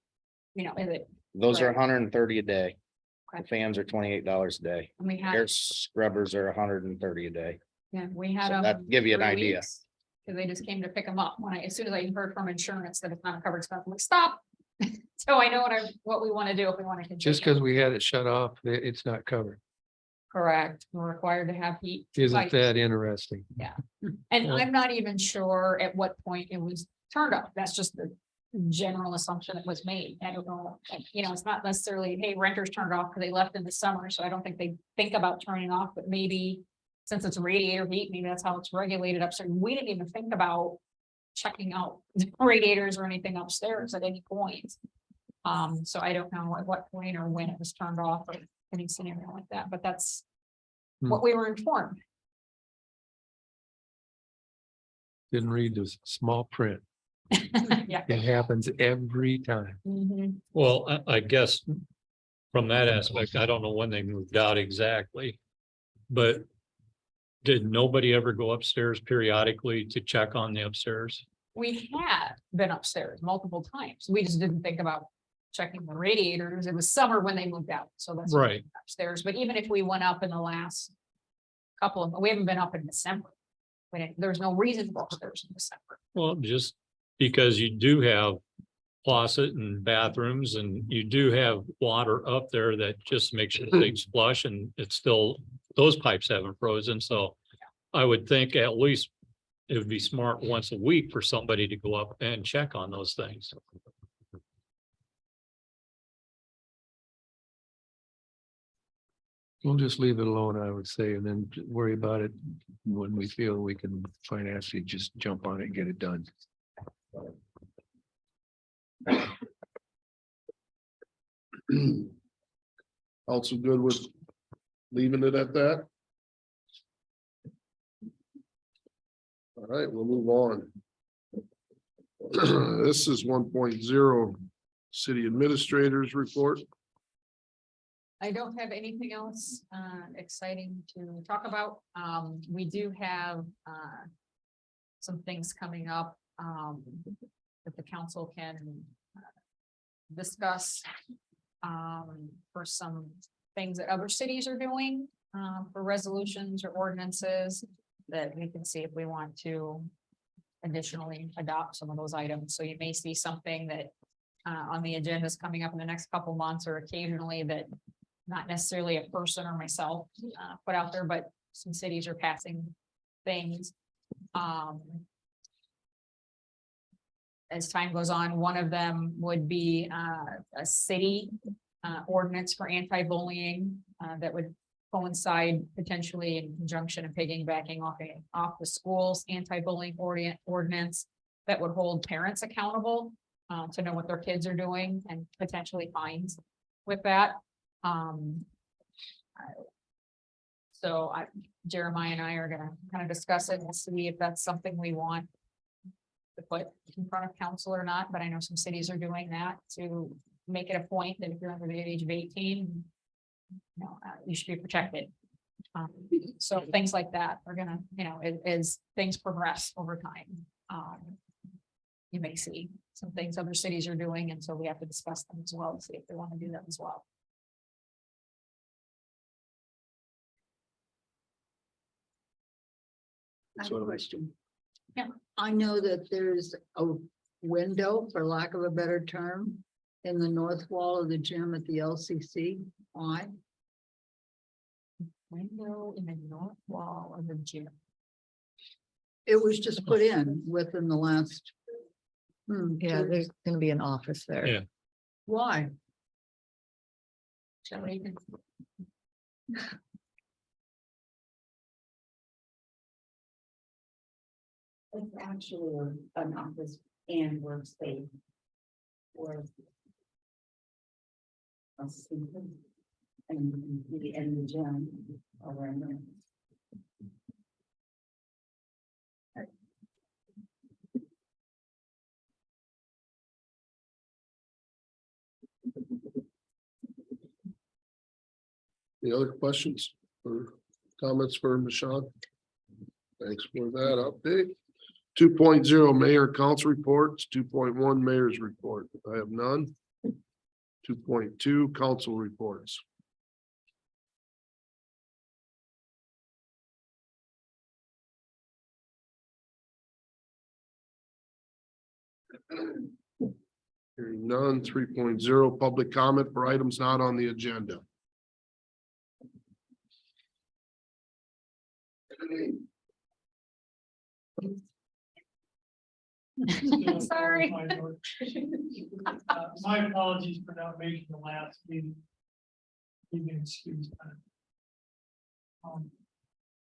is it, Those are Right. 130 a day. The Okay. fans are $28 a day. and we had, Air scrubbers are 130 a day. yeah, we had. So that give you an idea. Cause they just came to pick them up as soon as I heard from insurance that it's not a covered expense, I'm like, stop. So I know what we want to do if we want to. Just because we had it shut off, it's not covered. Correct, we're required to have heat. Isn't pipes. that interesting? And Well- I'm not even sure at what point it was turned off. That's just the general assumption that was made. I don't know, it's not necessarily, hey, renters turned it off because they left in the summer, so I don't think they think about turning off, but maybe since it's radiator heat, maybe that's how it's regulated upstairs. We didn't even think about checking out radiators or anything upstairs at any point. So I don't know at what point or when it was turned off or any scenario like that, but that's what we were informed. Didn't read the small print. Yeah. It happens every time. Mhm. Well, I guess from that aspect, I don't know when they moved out exactly. But did nobody ever go upstairs periodically to check on the upstairs? We had been upstairs multiple times. We just didn't think about checking the radiators. It was summer when they moved out, so that's. when we Right. went Upstairs, but even if we went up in the last we haven't been up in December. There's no reason to go upstairs in December. Well, just because you do have faucet and bathrooms and you do have water up there that just makes sure things flush and it's still, those pipes haven't frozen, so I would think at least it would be smart once a week for somebody to go up and check on those things. We'll just leave it alone, I would say, and then worry about it when we feel we can financially just jump on it and get it done. Also good with leaving it at that? All right, we'll move on. This is 1.0 city administrators report. I don't have anything else exciting to talk about. We do have some things coming up that the council can discuss for some things that other cities are doing for resolutions or ordinances that we can see if we want to additionally adopt some of those items. So you may see something that on the agendas coming up in the next couple months or occasionally that not necessarily a person or myself put out there, but some cities are passing things. As time goes on, one of them would be a city ordinance for anti-bullying that would coincide potentially in conjunction and piggybacking off the school's anti-bullying ordinance that would hold parents accountable to know what their kids are doing and potentially fines with that. So Jeremiah and I are gonna kind of discuss it and see if that's something we want to put in front of council or not, but I know some cities are doing that to make it a point that if you're under the age of 18, you should be protected. So things like that are gonna, as things progress over time, you may see some things other cities are doing, and so we have to discuss them as well, to see if they want to do that as well. I have a question. I know that there's a window, for lack of a better term, in the north wall of the gym at the LCC. Why? Window in the north wall of the gym. It was just put in within the last. Yeah, two- there's gonna be an office there. Yeah. Why? Shelley, you can- It's actually an office and workspace. Or. A sleeping. And the gym. Around there. Any other questions or comments for Michelle? Thanks for that update. 2.0 Mayor Council Reports, 2.1 Mayor's Report. I have none. 2.2 Council Reports. Hearing none. 3.0 Public comment for items not on the agenda. Sorry. My apologies for not making the last meeting. You can excuse that.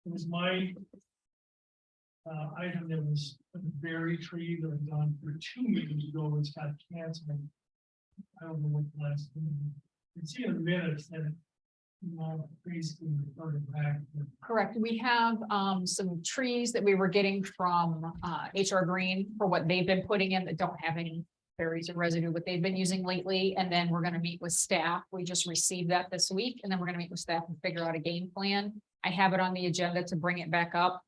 It was my item that was a berry tree that was on for 2 meetings ago, it's got canceled. I don't know what the last meeting. It's in the minutes that. Basically referred back. Correct. We have some trees that we were getting from HR Green for what they've been putting in that don't have any berries or residue, what they've been using lately. And then we're gonna meet with staff. We just received that this week, and then we're gonna meet with staff and figure out a game plan. I have it on the agenda to bring it back up.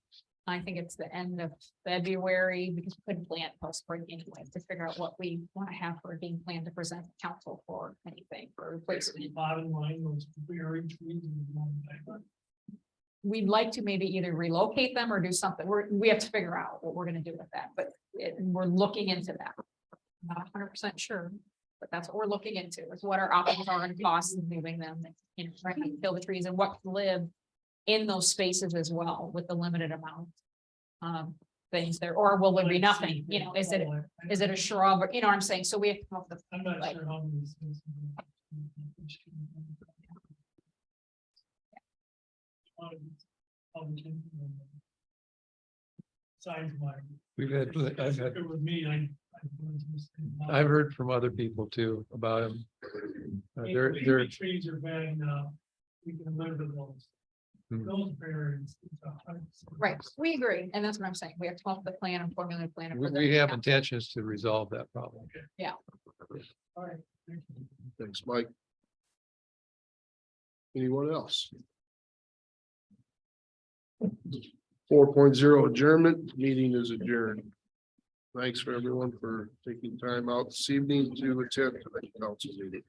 I think it's the end of February, because we couldn't plan post-spring anyway, to figure out what we want to have for a game plan to present to council for anything for replacement. Bottom line was berry trees. We'd like to maybe either relocate them or do something. We have to figure out what we're gonna do with that, but we're looking into that. Not 100% sure, but that's what we're looking into, is what our options are and costs of moving them, you know, trying to kill the trees and what can live in those spaces as well with the limited amount things there, or will there be nothing, you know, is it a shrub, or, you know what I'm saying? So we have to come up with. I'm not like, sure how many. Besides mine. I've had, It was me, I've heard from other people too about them. They're, trees are bad enough. We can live with those. Hmm. Those berries. Right, we agree, and that's what I'm saying. We have to come up with a plan and formulate a plan. and present we to have council. intentions to resolve that problem. All right. Thank you. Thanks, Mike. Anyone else? 4.0 adjournment, meeting is adjourned. Thanks for everyone for taking time out this evening to attend the council meeting.